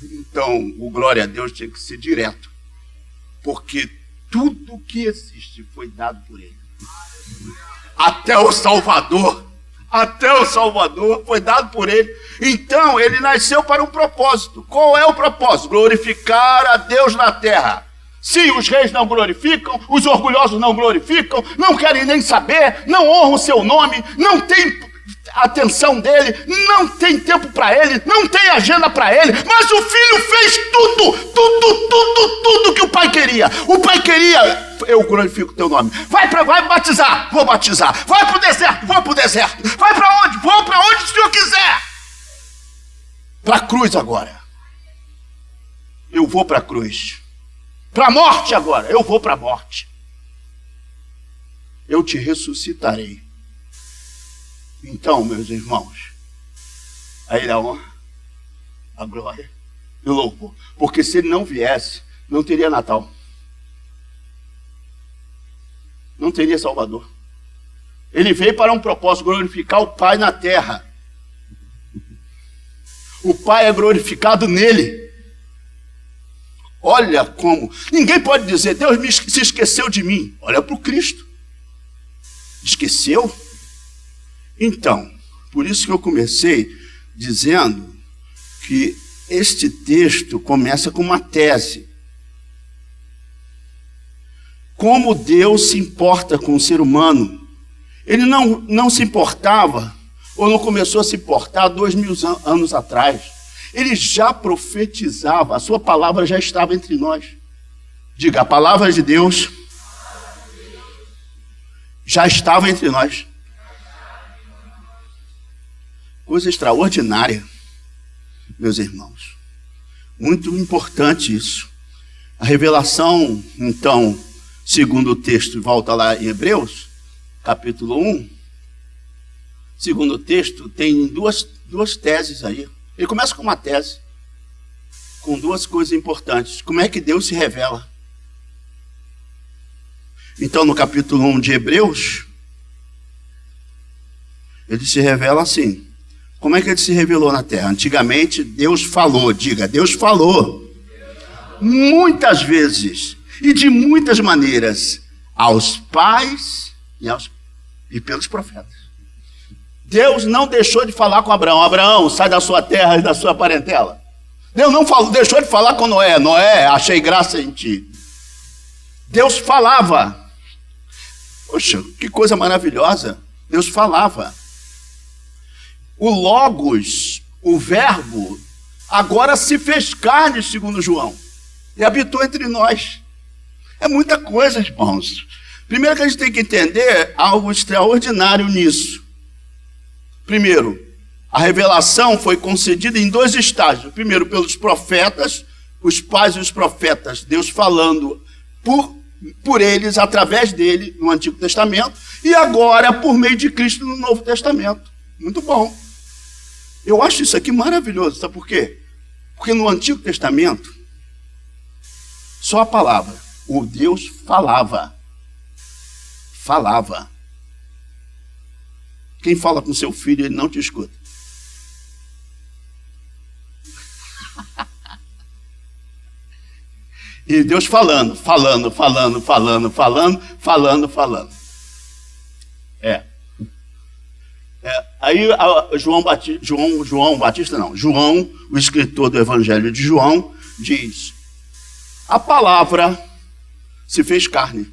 Então, o glória a Deus tinha que ser direto. Porque tudo que existe foi dado por Ele. Até o Salvador foi dado por Ele. Então, Ele nasceu para um propósito. Qual é o propósito? Glorificar a Deus na terra. Se os reis não glorificam, os orgulhosos não glorificam, não querem nem saber, não honram o seu nome, não tem atenção dele, não tem tempo para ele, não tem agenda para ele, mas o filho fez tudo que o pai queria. O pai queria, eu glorifico o teu nome. Vai batizar, vou batizar. Vai para o deserto, vou para o deserto. Vai para onde? Vou para onde o Senhor quiser. Para a cruz agora. Eu vou para a cruz. Para a morte agora, eu vou para a morte. Eu te ressuscitarei. Então, meus irmãos, a Ele a honra, a glória e o louvor. Porque se Ele não viesse, não teria Natal. Não teria Salvador. Ele veio para um propósito, glorificar o Pai na terra. O Pai é glorificado nele. Olha como. Ninguém pode dizer, Deus se esqueceu de mim. Olha para o Cristo. Esqueceu? Então, por isso que eu comecei dizendo que este texto começa com uma tese. Como Deus se importa com o ser humano. Ele não se importava, ou não começou a se importar 2000 anos atrás. Ele já profetizava, a sua palavra já estava entre nós. Diga, a palavra de Deus já estava entre nós. Coisa extraordinária, meus irmãos. Muito importante isso. A revelação, então, segundo o texto, volta lá em Hebreus, capítulo 1. Segundo o texto, tem duas teses aí. Ele começa com uma tese, com duas coisas importantes. Como é que Deus se revela? Então, no capítulo 1 de Hebreus, ele se revela assim. Como é que ele se revelou na terra? Antigamente, Deus falou. Diga, Deus falou. Muitas vezes e de muitas maneiras aos pais e pelos profetas. Deus não deixou de falar com Abraão. Abraão, sai da sua terra e da sua parentela. Deus não deixou de falar com Noé. Noé, achei graça em ti. Deus falava. Poxa, que coisa maravilhosa. Deus falava. O Logos, o verbo, agora se fez carne, segundo João, e habitou entre nós. É muita coisa, irmãos. Primeiro que a gente tem que entender algo extraordinário nisso. Primeiro, a revelação foi concedida em 2 estágios. Primeiro, pelos profetas, os pais e os profetas, Deus falando por eles, através dele, no Antigo Testamento, e agora por meio de Cristo no Novo Testamento. Muito bom. Eu acho isso aqui maravilhoso. Sabe por quê? Porque no Antigo Testamento, só a palavra, o Deus falava. Falava. Quem fala com seu filho, ele não te escuta. E Deus falando. Aí João, o escritor do Evangelho de João, diz: a palavra se fez carne.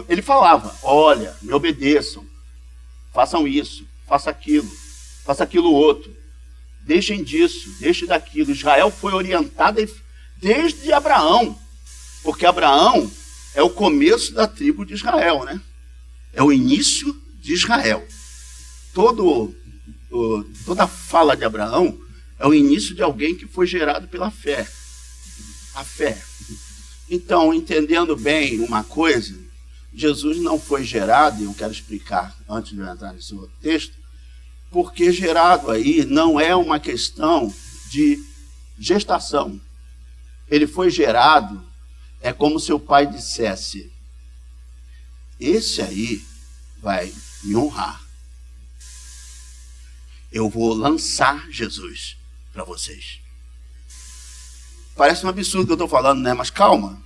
Ele falava: olha, me obedeçam, façam isso, faça aquilo outro, deixem disso, deixem daquilo. Israel foi orientado desde Abraão, porque Abraão é o começo da tribo de Israel, né? É o início de Israel. Toda a fala de Abraão é o início de alguém que foi gerado pela fé. A fé. Então, entendendo bem uma coisa, Jesus não foi gerado, e eu quero explicar antes de eu entrar nesse outro texto, porque gerado aí não é uma questão de gestação. Ele foi gerado, é como se o pai dissesse: esse aí vai me honrar. Eu vou lançar Jesus para vocês. Parece um absurdo que eu estou falando, né? Mas calma.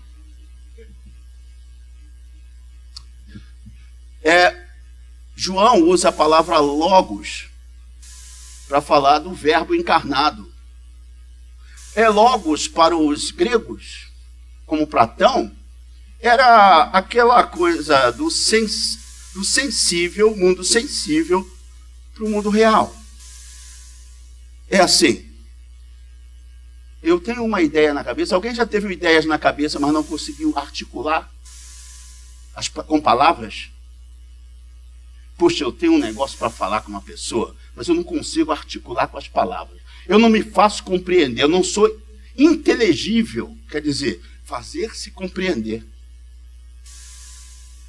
João usa a palavra logos para falar do verbo encarnado. Logos para os gregos, como Platão, era aquela coisa do sensível, mundo sensível, para o mundo real. É assim. Eu tenho uma ideia na cabeça. Alguém já teve ideias na cabeça, mas não conseguiu articular com palavras? Puxa, eu tenho um negócio para falar com uma pessoa, mas eu não consigo articular com as palavras. Eu não me faço compreender, eu não sou inteligível, quer dizer, fazer-se compreender.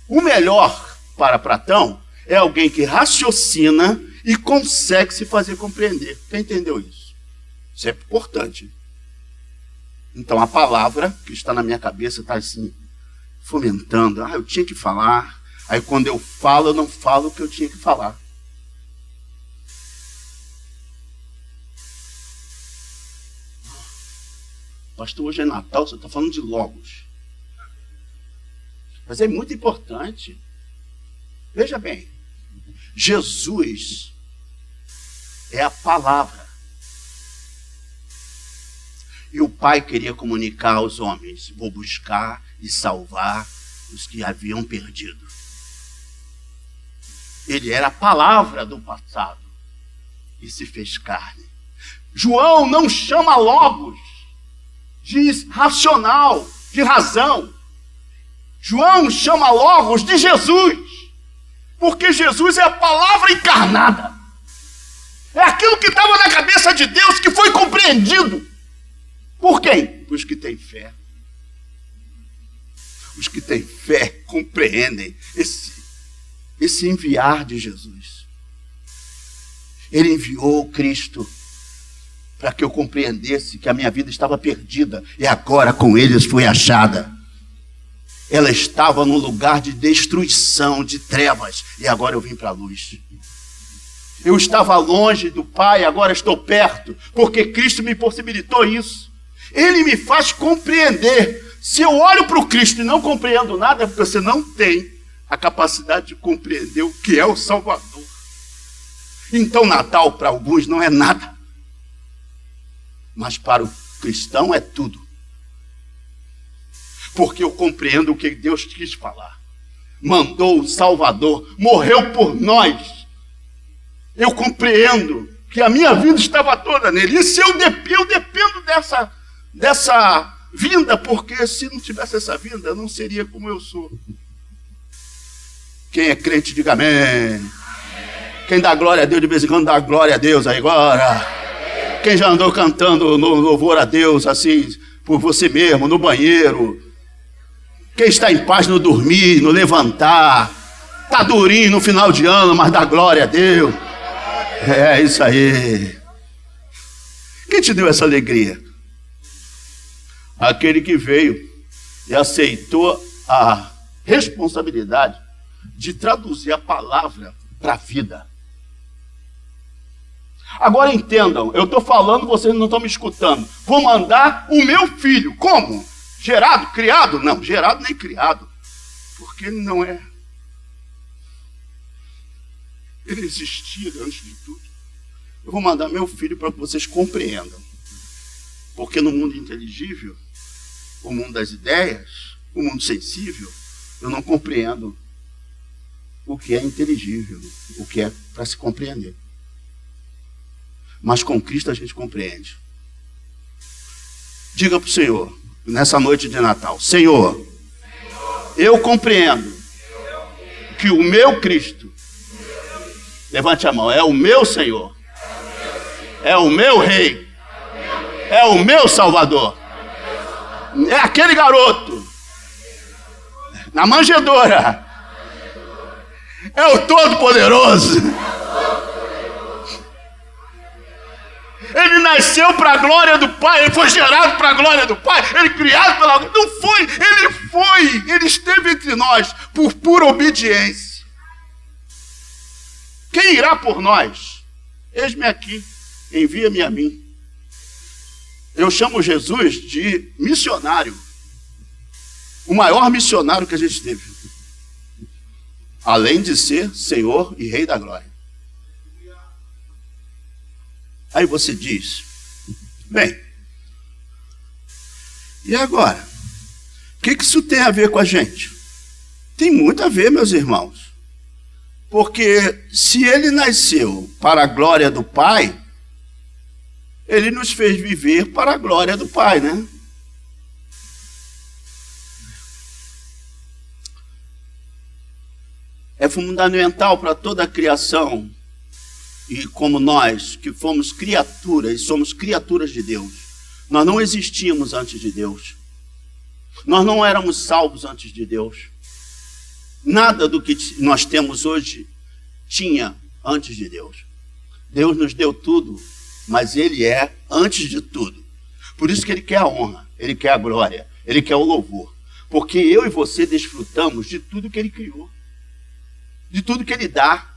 O melhor para Platão é alguém que raciocina e consegue se fazer compreender. Quem entendeu isso? Isso é importante. Então a palavra que está na minha cabeça está assim, fomentando. Eu tinha que falar. Aí quando eu falo, eu não falo o que eu tinha que falar. Pastor, hoje é Natal, você está falando de logos. Mas é muito importante. Veja bem, Jesus é a palavra. E o Pai queria comunicar aos homens: vou buscar e salvar os que haviam perdido. Ele era a palavra do passado e se fez carne. João não chama logos de racional, de razão. João chama logos de Jesus, porque Jesus é a palavra encarnada. É aquilo que estava na cabeça de Deus, que foi compreendido. Por quem? Os que têm fé. Os que têm fé compreendem esse enviar de Jesus. Ele enviou Cristo para que eu compreendesse que a minha vida estava perdida e agora com eles foi achada. Ela estava num lugar de destruição, de trevas, e agora eu vim para a luz. Eu estava longe do Pai, agora estou perto, porque Cristo me possibilitou isso. Ele me faz compreender. Se eu olho para o Cristo e não compreendo nada, é porque você não tem a capacidade de compreender o que é o Salvador. Então Natal para alguns não é nada, mas para o cristão é tudo. Porque eu compreendo o que Deus quis falar. Mandou o Salvador, morreu por nós. Eu compreendo que a minha vida estava toda nele. E se eu dependo dessa vinda, porque se não tivesse essa vinda, eu não seria como eu sou. Quem é crente, diga amém. Quem dá glória a Deus de vez em quando, dá glória a Deus aí agora. Quem já andou cantando no louvor a Deus, assim, por você mesmo, no banheiro. Quem está em paz no dormir, no levantar. Está durinho no final de ano, mas dá glória a Deus. É isso aí. Quem te deu essa alegria? Aquele que veio e aceitou a responsabilidade de traduzir a palavra para a vida. Agora entendam, eu estou falando, vocês não estão me escutando. Vou mandar o meu filho. Como? Gerado? Criado? Não, gerado nem criado. Porque ele não é. Ele existia antes de tudo. Eu vou mandar meu filho para que vocês compreendam. Porque no mundo inteligível, o mundo das ideias, o mundo sensível, eu não compreendo o que é inteligível, o que é para se compreender. Mas com Cristo a gente compreende. Diga para o Senhor, nessa noite de Natal: Senhor, eu compreendo que o meu Cristo, levante a mão, é o meu Senhor, é o meu Rei, é o meu Salvador, é aquele garoto na manjedoura, é o Todo-Poderoso. Ele nasceu para a glória do Pai, ele foi gerado para a glória do Pai, ele criado pela glória. Não foi, ele esteve entre nós por pura obediência. Quem irá por nós? Eis-me aqui, envia-me a mim. Eu chamo Jesus de missionário, o maior missionário que a gente teve, além de ser Senhor e Rei da glória. Aí você diz, bem, e agora? O que isso tem a ver com a gente? Tem muito a ver, meus irmãos. Porque se ele nasceu para a glória do Pai, ele nos fez viver para a glória do Pai, né? É fundamental para toda a criação. E como nós, que fomos criaturas, somos criaturas de Deus, nós não existíamos antes de Deus. Nós não éramos salvos antes de Deus. Nada do que nós temos hoje tinha antes de Deus. Deus nos deu tudo, mas Ele é antes de tudo. Por isso que Ele quer a honra, Ele quer a glória, Ele quer o louvor. Porque eu e você desfrutamos de tudo que Ele criou, de tudo que Ele dá.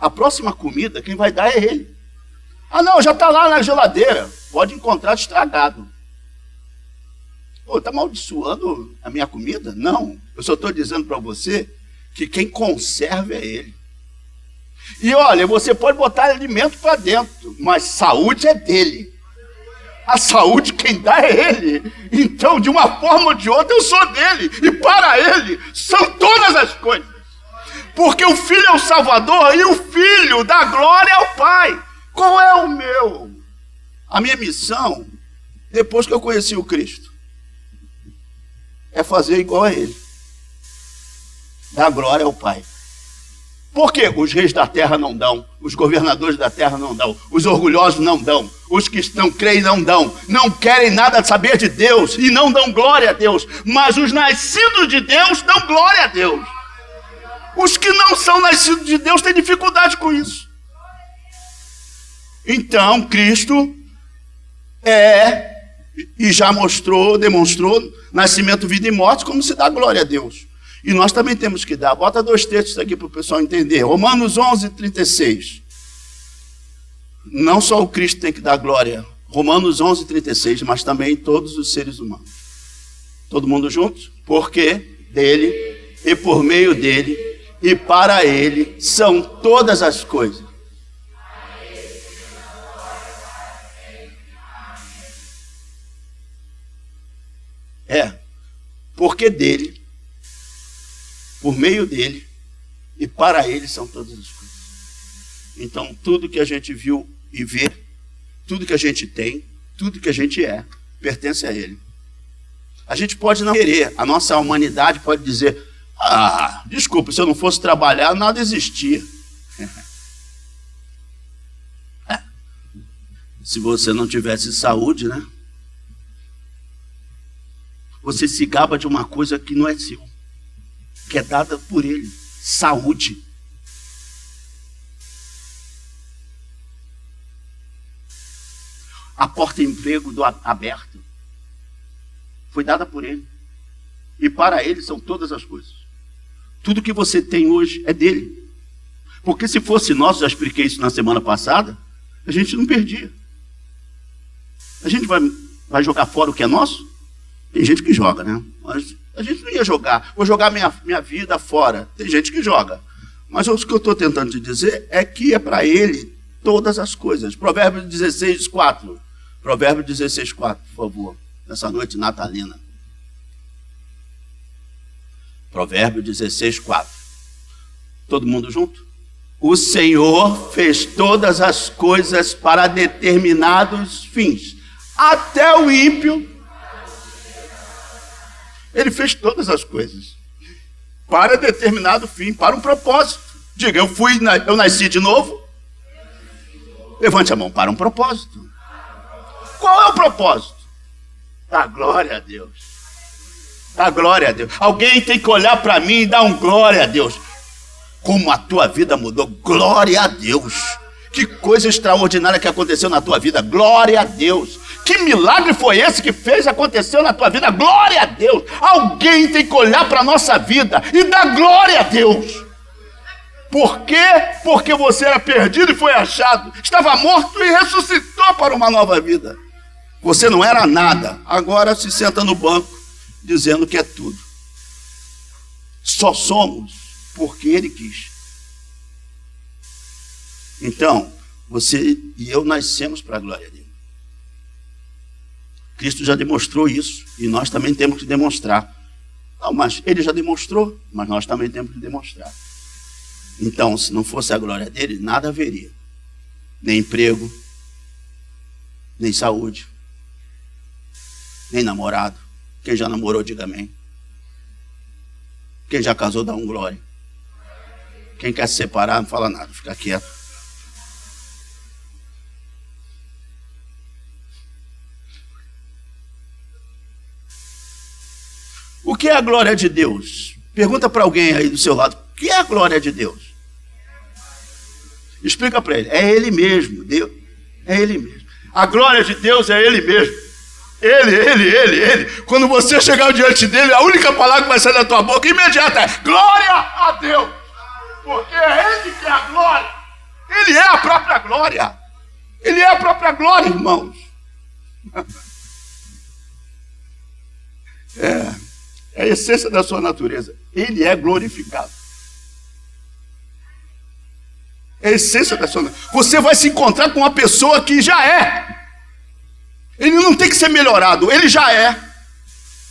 A próxima comida, quem vai dar é Ele. Ah, não, já está lá na geladeira. Pode encontrar estragado. Pô, está amaldiçoando a minha comida? Não. Eu só estou dizendo para você que quem conserva é Ele. E olha, você pode botar alimento para dentro, mas saúde é dele. A saúde quem dá é Ele. Então, de uma forma ou de outra, eu sou dele. E para Ele são todas as coisas. Porque o Filho é o Salvador e o Filho da glória é o Pai. Qual é o meu? A minha missão, depois que eu conheci o Cristo, é fazer igual a Ele. Dar glória ao Pai. Por quê? Os reis da terra não dão, os governadores da terra não dão, os orgulhosos não dão, os que não creem não dão, não querem nada saber de Deus e não dão glória a Deus. Mas os nascidos de Deus dão glória a Deus. Os que não são nascidos de Deus têm dificuldade com isso. Então, Cristo e já demonstrou nascimento, vida e morte, como se dá glória a Deus. E nós também temos que dar. Bota 2 textos aqui para o pessoal entender. Romanos 11:36. Não só o Cristo tem que dar glória. Romanos 11:36, mas também todos os seres humanos. Todo mundo junto? Porque dele e por meio dele e para Ele são todas as coisas. Porque dele, por meio dele e para Ele são todas as coisas. Então, tudo que a gente viu e vê, tudo que a gente tem, tudo que a gente é, pertence a Ele. A gente pode não querer, a nossa humanidade pode dizer: ah, desculpa, se eu não fosse trabalhar, nada existia. Se você não tivesse saúde, né? Você se gaba de uma coisa que não é seu, que é dada por Ele. Saúde. A porta de emprego aberta foi dada por Ele. E para Ele são todas as coisas. Tudo que você tem hoje é dele. Porque se fosse nosso, já expliquei isso na semana passada, a gente não perdia. A gente vai jogar fora o que é nosso? Tem gente que joga, né? Mas a gente não ia jogar. Vou jogar minha vida fora. Tem gente que joga. Mas o que eu estou tentando te dizer é que é para ele todas as coisas. Provérbios 16, 4. Provérbios 16, 4, por favor. Nessa noite natalina. Provérbios 16, 4. Todo mundo junto? O Senhor fez todas as coisas para determinados fins. Até o ímpio. Ele fez todas as coisas para determinado fim, para um propósito. Diga, eu nasci de novo? Levante a mão, para um propósito. Qual é o propósito? A glória a Deus. A glória a Deus. Alguém tem que olhar para mim e dar um glória a Deus. Como a tua vida mudou. Glória a Deus. Que coisa extraordinária que aconteceu na tua vida. Glória a Deus. Que milagre foi esse que fez acontecer na tua vida? Glória a Deus. Alguém tem que olhar para a nossa vida e dar glória a Deus. Por quê? Porque você era perdido e foi achado. Estava morto e ressuscitou para uma nova vida. Você não era nada. Agora se senta no banco dizendo que é tudo. Só somos porque Ele quis. Então, você e eu nascemos para a glória dele. Cristo já demonstrou isso e nós também temos que demonstrar. Não, mas Ele já demonstrou, mas nós também temos que demonstrar. Então, se não fosse a glória dele, nada haveria. Nem emprego, nem saúde, nem namorado. Quem já namorou, diga amém. Quem já casou, dá um glória. Quem quer se separar, não fala nada, fica quieto. O que é a glória de Deus? Pergunta para alguém aí do seu lado. O que é a glória de Deus? Explica para ele. É Ele mesmo. Deus. É Ele mesmo. A glória de Deus é Ele mesmo. Ele. Quando você chegar diante dele, a única palavra que vai sair da tua boca imediata é glória a Deus. Porque é Ele que é a glória. Ele é a própria glória. Ele é a própria glória, irmãos. É a essência da sua natureza. Ele é glorificado. É a essência da sua natureza. Você vai se encontrar com uma pessoa que já é. Ele não tem que ser melhorado, ele já é.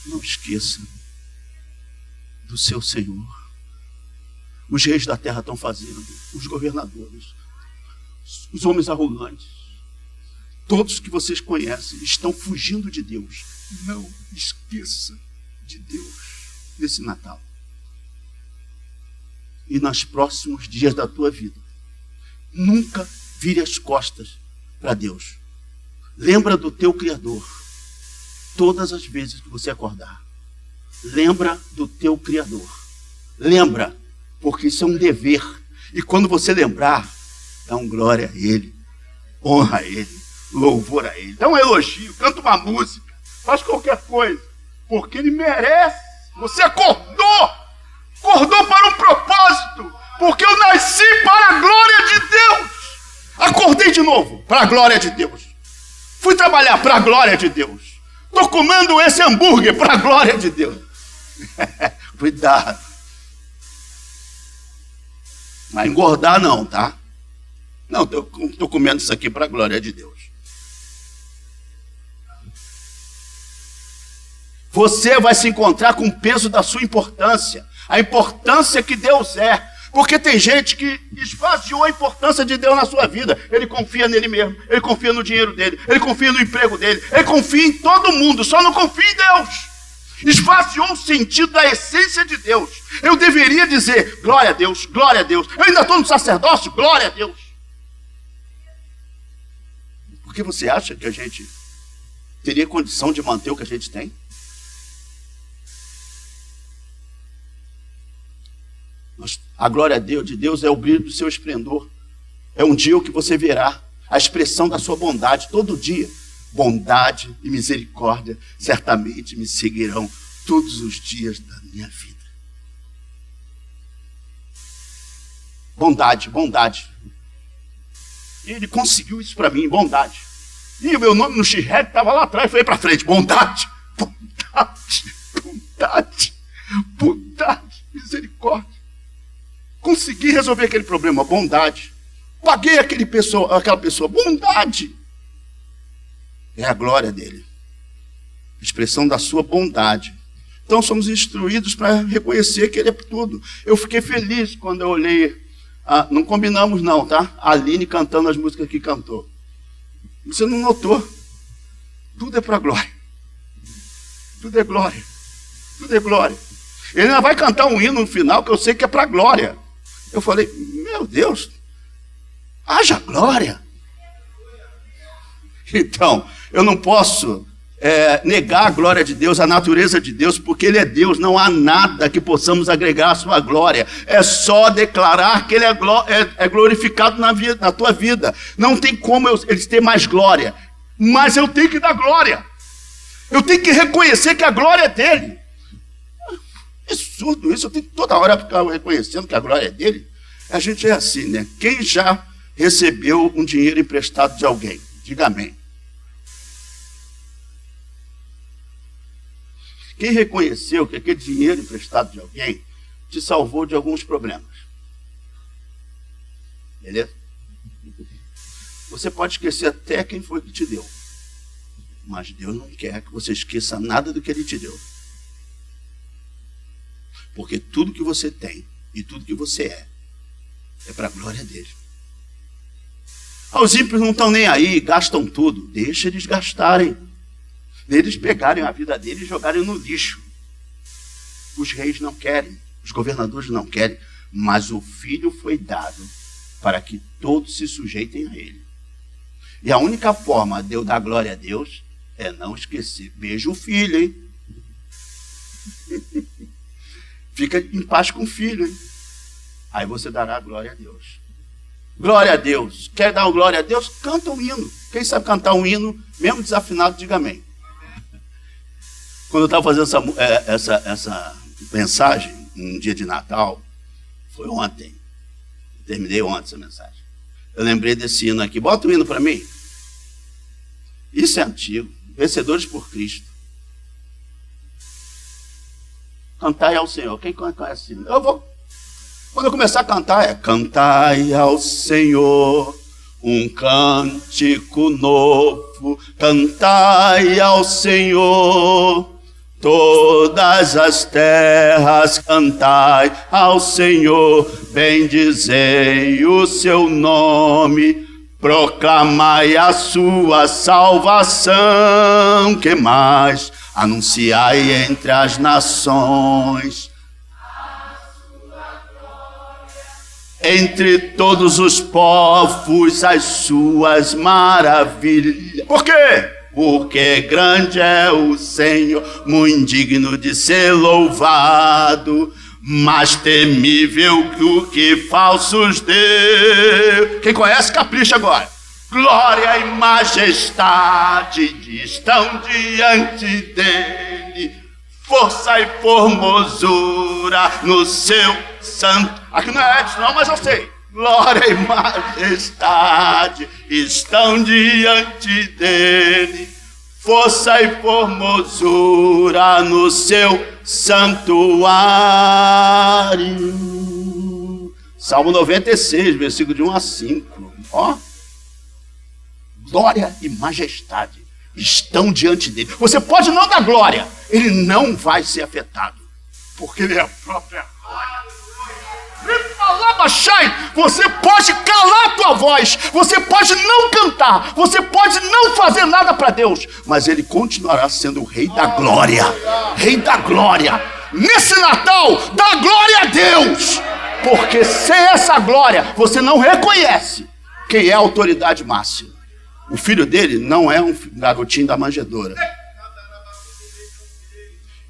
Não esqueça do seu Senhor. Os reis da terra estão fazendo, os governadores, os homens arrogantes, todos que vocês conhecem, estão fugindo de Deus. Não esqueça de Deus nesse Natal. E nos próximos dias da tua vida, nunca vire as costas para Deus. Lembra do teu Criador. Todas as vezes que você acordar, lembra do teu Criador. Lembra, porque isso é um dever. E quando você lembrar, dá um glória a Ele, honra a Ele, louvor a Ele. Dá um elogio, canta uma música, faz qualquer coisa, porque Ele merece. Você acordou para um propósito, porque eu nasci para a glória de Deus. Acordei de novo para a glória de Deus. Fui trabalhar para a glória de Deus. Estou comendo esse hambúrguer para a glória de Deus. Cuidado. Mas engordar não, tá? Não, estou comendo isso aqui para a glória de Deus. Você vai se encontrar com o peso da sua importância. A importância que Deus é. Porque tem gente que esvaziou a importância de Deus na sua vida. Ele confia nele mesmo, ele confia no dinheiro dele, ele confia no emprego dele, ele confia em todo mundo, só não confia em Deus. Esvaziou o sentido da essência de Deus. Eu deveria dizer, glória a Deus, glória a Deus. Eu ainda estou no sacerdócio, glória a Deus. Por que você acha que a gente teria condição de manter o que a gente tem? A glória de Deus é o brilho do seu esplendor. É um dia que você verá a expressão da sua bondade todo dia. Bondade e misericórdia certamente me seguirão todos os dias da minha vida. ele conseguiu isso para mim, bondade. E o meu nome no X-Red estava lá atrás, foi para frente, bondade, bondade, bondade, bondade, misericórdia. Consegui resolver aquele problema, bondade. Paguei aquela pessoa, bondade. É a glória dele, a expressão da sua bondade. Então somos instruídos para reconhecer que ele é tudo. Eu fiquei feliz quando eu olhei, não combinamos não, tá? A Aline cantando as músicas que cantou. Você não notou? Tudo é para a glória. Tudo é glória. Tudo é glória. Ele ainda vai cantar um hino no final que eu sei que é para a glória. Eu falei, meu Deus, haja glória. Então, eu não posso negar a glória de Deus, a natureza de Deus, porque Ele é Deus, não há nada que possamos agregar à sua glória. É só declarar que Ele é glorificado na tua vida. Não tem como Ele ter mais glória, mas eu tenho que dar glória. Eu tenho que reconhecer que a glória é dele. É absurdo isso, eu tenho que toda hora ficar reconhecendo que a glória é dele. A gente é assim, né? Quem já recebeu um dinheiro emprestado de alguém? Diga amém. Quem reconheceu que aquele dinheiro emprestado de alguém te salvou de alguns problemas? Beleza? Você pode esquecer até quem foi que te deu. Mas Deus não quer que você esqueça nada do que Ele te deu. Porque tudo que você tem e tudo que você é para a glória dele. Os ímpios não estão nem aí, gastam tudo. Deixa eles gastarem. Eles pegarem a vida deles e jogarem no lixo. Os reis não querem, os governadores não querem, mas o Filho foi dado para que todos se sujeitem a ele. E a única forma de eu dar glória a Deus é não esquecer. Beija o Filho, hein? Fica em paz com o Filho, hein? Aí você dará glória a Deus. Glória a Deus. Quer dar glória a Deus? Canta um hino. Quem sabe cantar um hino, mesmo desafinado, diga amém. Quando eu estava fazendo essa mensagem, um dia de Natal, foi ontem. Terminei ontem essa mensagem. Eu lembrei desse hino aqui. Bota o hino para mim. Isso é antigo. Vencedores por Cristo. Cantai ao Senhor. Quem conhece? Quando eu começar a cantar, cantai ao Senhor um cântico novo. Cantai ao Senhor todas as terras, cantai ao Senhor, bendizei o seu nome, proclamai a sua salvação. Que mais? Anunciai entre as nações, entre todos os povos, as suas maravilhas. Por quê? Porque grande é o Senhor, muito digno de ser louvado, mais temível do que falsos deuses. Quem conhece, capricha agora. Glória e majestade estão diante dele, força e formosura no seu santo. Aqui não é Edson não, mas eu sei. Glória e majestade estão diante dele, força e formosura no seu santuário. Salmo 96, versículo de 1 a 5. Ó. Glória e majestade estão diante dele. Você pode não dar glória, ele não vai ser afetado, porque ele é a própria glória. Você pode calar a tua voz, você pode não cantar, você pode não fazer nada para Deus, mas ele continuará sendo o Rei da Glória. Rei da Glória. Nesse Natal, dá glória a Deus, porque sem essa glória você não reconhece quem é a autoridade máxima. O filho dele não é um garotinho da manjedoura.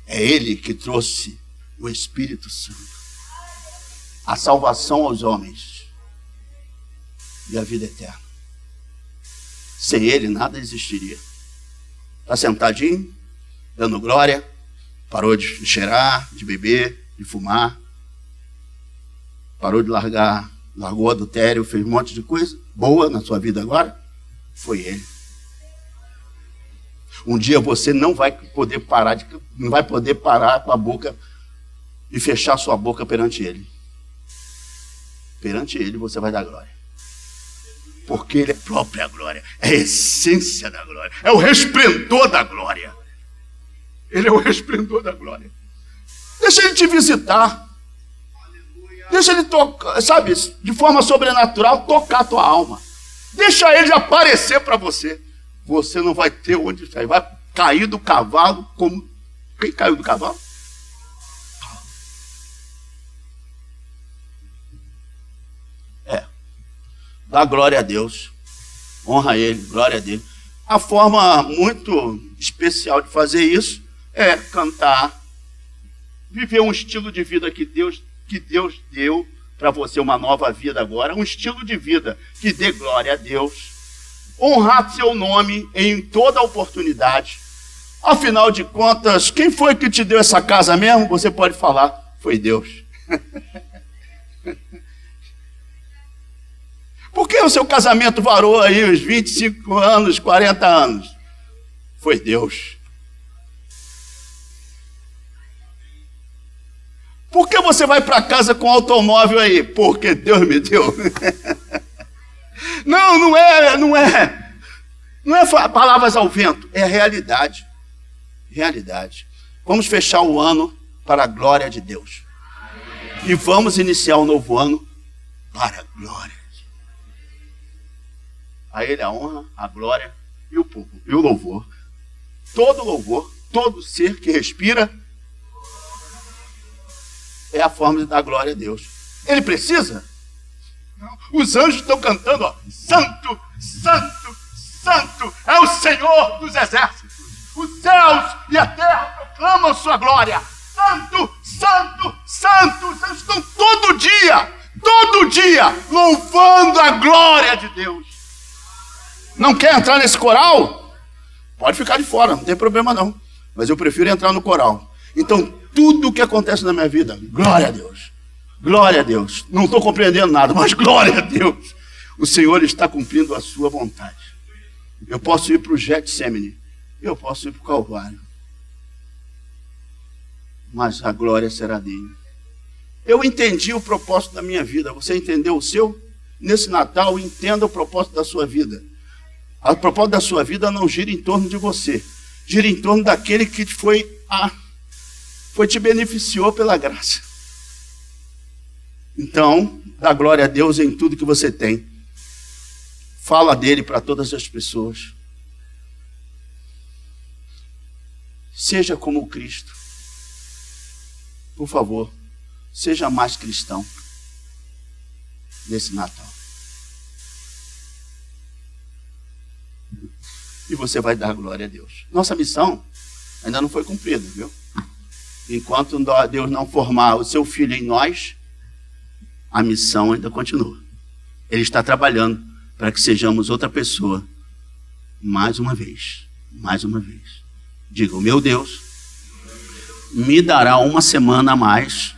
É ele que trouxe o Espírito Santo, a salvação aos homens e a vida eterna. Sem ele nada existiria. Está sentadinho, dando glória, parou de cheirar, de beber, de fumar, parou de largar largou o adultério, fez um monte de coisa boa na sua vida agora, foi ele. Um dia você não vai poder parar com a boca e fechar sua boca perante ele. Perante ele você vai dar glória. Porque ele é a própria glória, é a essência da glória, é o resplendor da glória. Ele é o resplendor da glória. Deixa ele te visitar. Deixa ele tocar, sabe, de forma sobrenatural, tocar a tua alma. Deixa ele aparecer para você. Você não vai ter onde sair. Vai cair do cavalo como... Quem caiu do cavalo? Dá glória a Deus. Honra ele, glória a Deus. A forma muito especial de fazer isso é cantar, viver um estilo de vida que Deus deu para você, uma nova vida agora, um estilo de vida que dê glória a Deus, honrar seu nome em toda oportunidade. Afinal de contas, quem foi que te deu essa casa mesmo? Você pode falar, foi Deus. Por que o seu casamento varou aí uns 25 anos, 40 anos? Foi Deus. Por que você vai para casa com automóvel aí? Porque Deus me deu. Não é palavras ao vento, é a realidade. Realidade. Vamos fechar o ano para a glória de Deus. E vamos iniciar o novo ano para a glória. A ele a honra, a glória e o louvor. Todo louvor, todo ser que respira é a forma de dar glória a Deus. Ele precisa? Não. Os anjos estão cantando, ó, santo, santo, santo é o Senhor dos exércitos. Os céus e a terra proclamam sua glória. Santo, santo, santo. Os anjos estão todo dia, louvando a glória de Deus. Não quer entrar nesse coral? Pode ficar de fora, não tem problema não. Mas eu prefiro entrar no coral. Então, tudo o que acontece na minha vida, glória a Deus. Glória a Deus. Não estou compreendendo nada, mas glória a Deus. O Senhor está cumprindo a sua vontade. Eu posso ir para o Getsemane. Eu posso ir para o Calvário. Mas a glória será dele. Eu entendi o propósito da minha vida. Você entendeu o seu? Nesse Natal, entenda o propósito da sua vida. O propósito da sua vida não gira em torno de você. Gira em torno daquele que te beneficiou pela graça. Então, dá glória a Deus em tudo que você tem. Fala dele para todas as pessoas. Seja como Cristo. Por favor, seja mais cristão nesse Natal. E você vai dar glória a Deus. Nossa missão ainda não foi cumprida, viu? Enquanto Deus não formar o seu filho em nós, a missão ainda continua. Ele está trabalhando para que sejamos outra pessoa. Mais uma vez. Mais uma vez. Diga, o meu Deus me dará uma semana a mais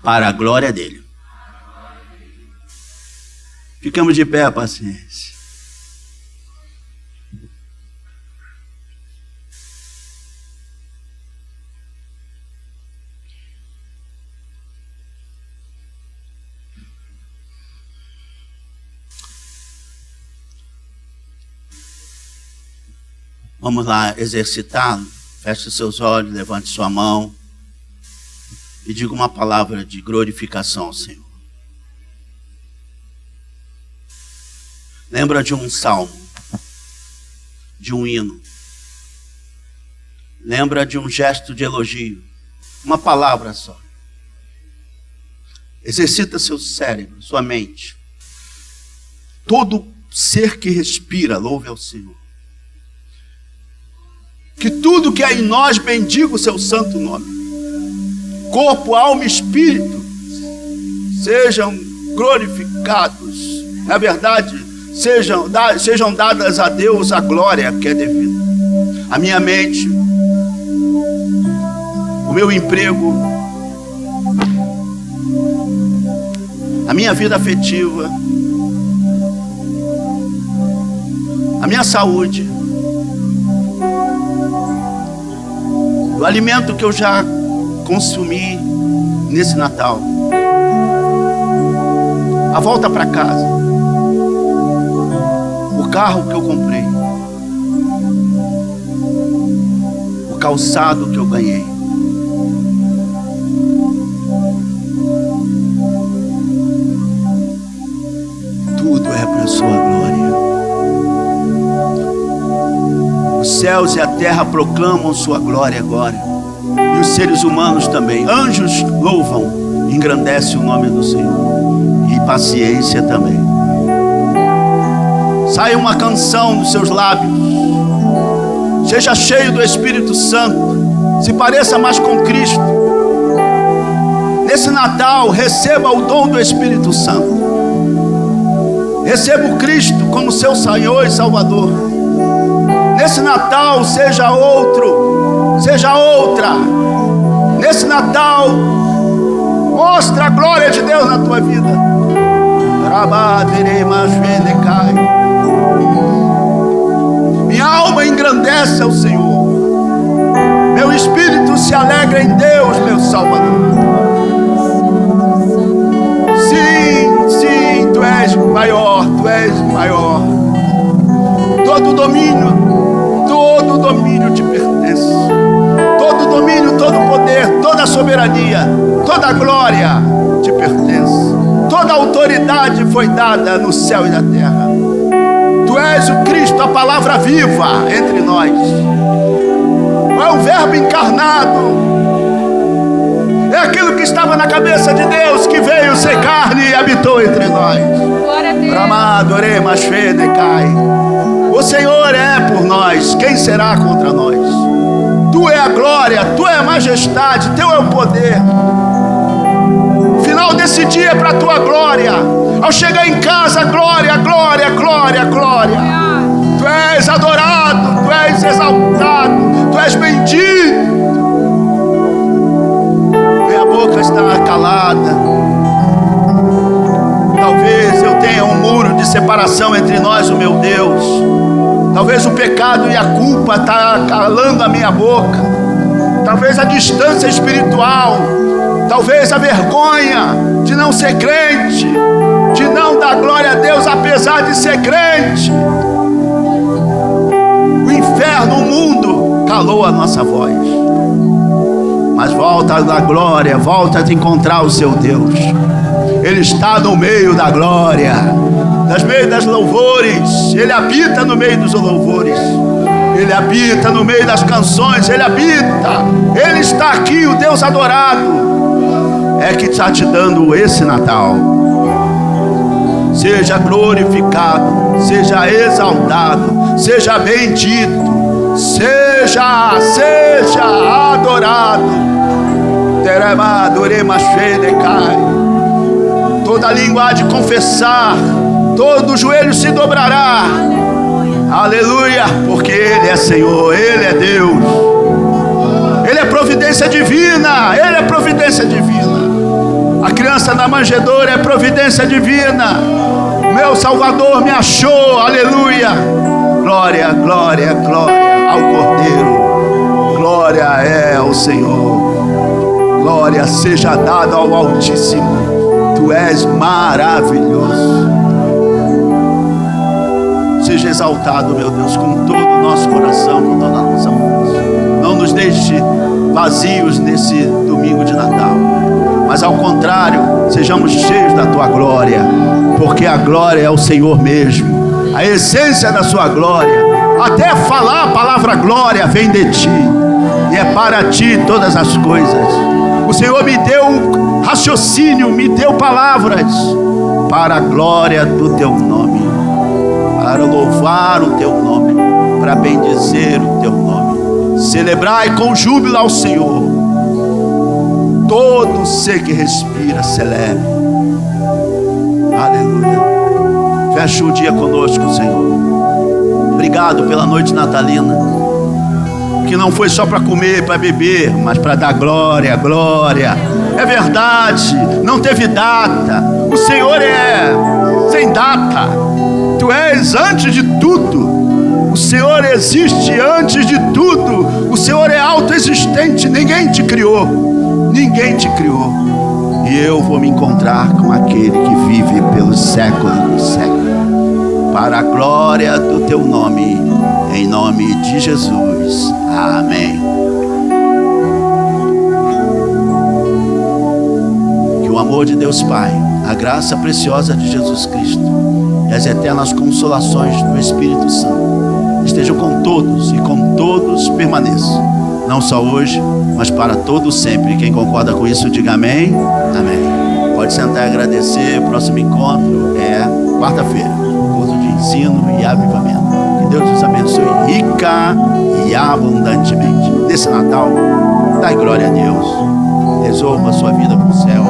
para a glória dele. Ficamos de pé, paciência. Vamos lá exercitá-lo. Feche seus olhos, levante sua mão e diga uma palavra de glorificação ao Senhor. Lembra de um salmo, de um hino. Lembra de um gesto de elogio. Uma palavra só. Exercita seu cérebro, sua mente. Todo ser que respira, louve ao Senhor. Que tudo que há em nós bendiga o seu santo nome. Corpo, alma e espírito sejam glorificados. Na verdade, sejam dadas a Deus a glória que é devida. A minha mente, o meu emprego, a minha vida afetiva, a minha saúde, o alimento que eu já consumi nesse Natal, a volta para casa, o carro que eu comprei, o calçado que eu ganhei. Tudo é para a sua glória. Os céus e a terra proclamam sua glória agora. E os seres humanos também. Anjos louvam, engrandecem o nome do Senhor. E paciência também. Saia uma canção dos seus lábios. Seja cheio do Espírito Santo. Se pareça mais com Cristo. Nesse Natal, receba o dom do Espírito Santo. Receba o Cristo como seu Senhor e Salvador. Nesse Natal, seja outro, seja outra. Nesse Natal, mostra a glória de Deus na tua vida. Minha alma engrandece ao Senhor. Meu espírito se alegra em Deus, meu Salvador. Sim, tu és maior, tu és maior. Todo domínio te pertence. Todo domínio, todo poder, toda soberania, toda glória te pertence. Toda autoridade foi dada no céu e na terra. Tu és o Cristo, a palavra viva entre nós. É o verbo encarnado. É aquilo que estava na cabeça de Deus, que veio ser carne e habitou entre nós. O Senhor é por nós, quem será contra nós? Tu é a glória, tu é a majestade, teu é o poder. O final desse dia é para a tua glória. Ao chegar em casa, glória, glória, glória, glória. Tu és adorado, tu és exaltado, tu és bendito. Minha boca está calada. Talvez eu tenha um muro de separação entre nós, o meu Deus. Talvez o pecado e a culpa está calando a minha boca. Talvez a distância espiritual. Talvez a vergonha de não ser crente, de não dar glória a Deus apesar de ser crente. O inferno, o mundo calou a nossa voz. Mas volta da glória, volta a te encontrar o seu Deus. Ele está no meio da glória, no meio das louvores. Ele habita no meio dos louvores. Ele habita no meio das canções. Ele habita. Ele está aqui, o Deus adorado. É que está te dando esse Natal. Seja glorificado, seja exaltado, seja bendito. Seja adorado. Toda língua há de confessar, todo joelho se dobrará. Aleluia, porque Ele é Senhor, Ele é Deus. Ele é providência divina, Ele é providência divina. A criança na manjedoura é providência divina. Meu Salvador me achou, aleluia. Glória, glória, glória ao Cordeiro. Glória é ao Senhor. Glória seja dada ao Altíssimo. Tu és maravilhoso. Seja exaltado, meu Deus, com todo o nosso coração, com toda a nossa força. Não nos deixe vazios nesse domingo de Natal, mas ao contrário, sejamos cheios da tua glória, porque a glória é o Senhor mesmo. A essência da sua glória, até falar a palavra glória vem de ti, e é para ti todas as coisas. O Senhor me deu raciocínio, me deu palavras para a glória do teu nome, para louvar o teu nome, para bendizer o teu nome. Celebrai com júbilo ao Senhor. Todo ser que respira, celebre. Aleluia. Fecha o dia conosco, Senhor. Obrigado pela noite natalina, que não foi só para comer, para beber, mas para dar glória, glória. é verdade, não teve data. O Senhor é sem data. Tu és antes de tudo. O Senhor existe antes de tudo. O Senhor é autoexistente. Ninguém te criou. Ninguém te criou. E eu vou me encontrar com aquele que vive pelos séculos dos séculos. Para a glória do teu nome, em nome de Jesus. Amém. Que o amor de Deus Pai, a graça preciosa de Jesus Cristo e as eternas consolações do Espírito Santo estejam com todos e com todos permaneçam, não só hoje, mas para todos sempre. Quem concorda com isso, diga amém. Amém. Pode sentar e agradecer. O próximo encontro é quarta-feira, curso de ensino e avivamento. Que Deus nos abençoe rica e abundantemente. Nesse Natal, dai glória a Deus. Resolva a sua vida com o céu.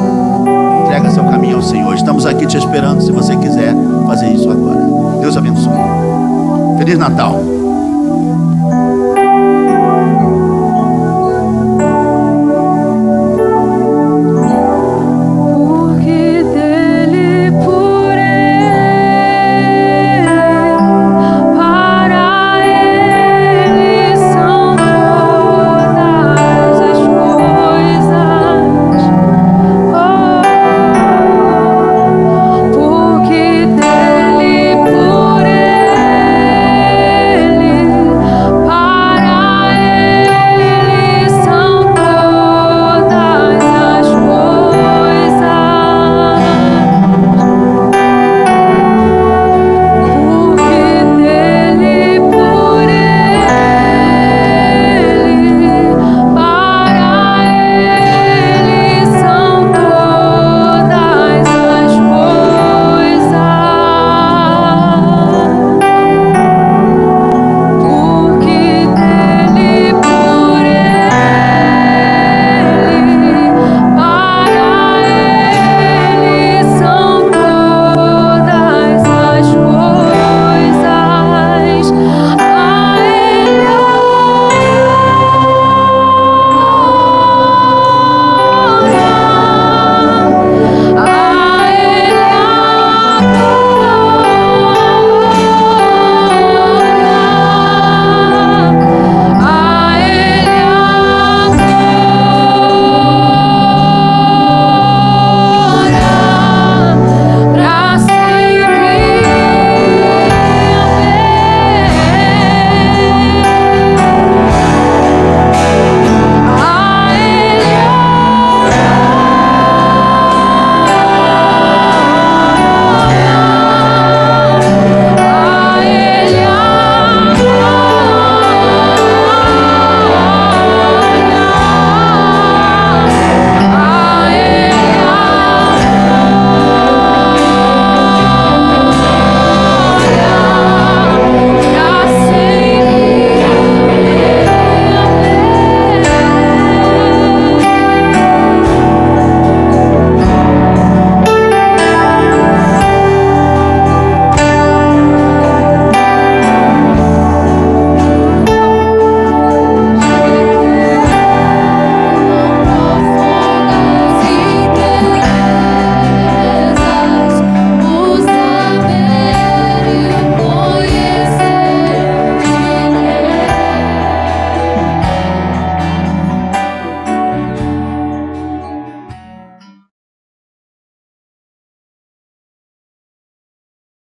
Entrega seu caminho ao Senhor. Estamos aqui te esperando se você quiser fazer isso agora. Deus abençoe. Feliz Natal.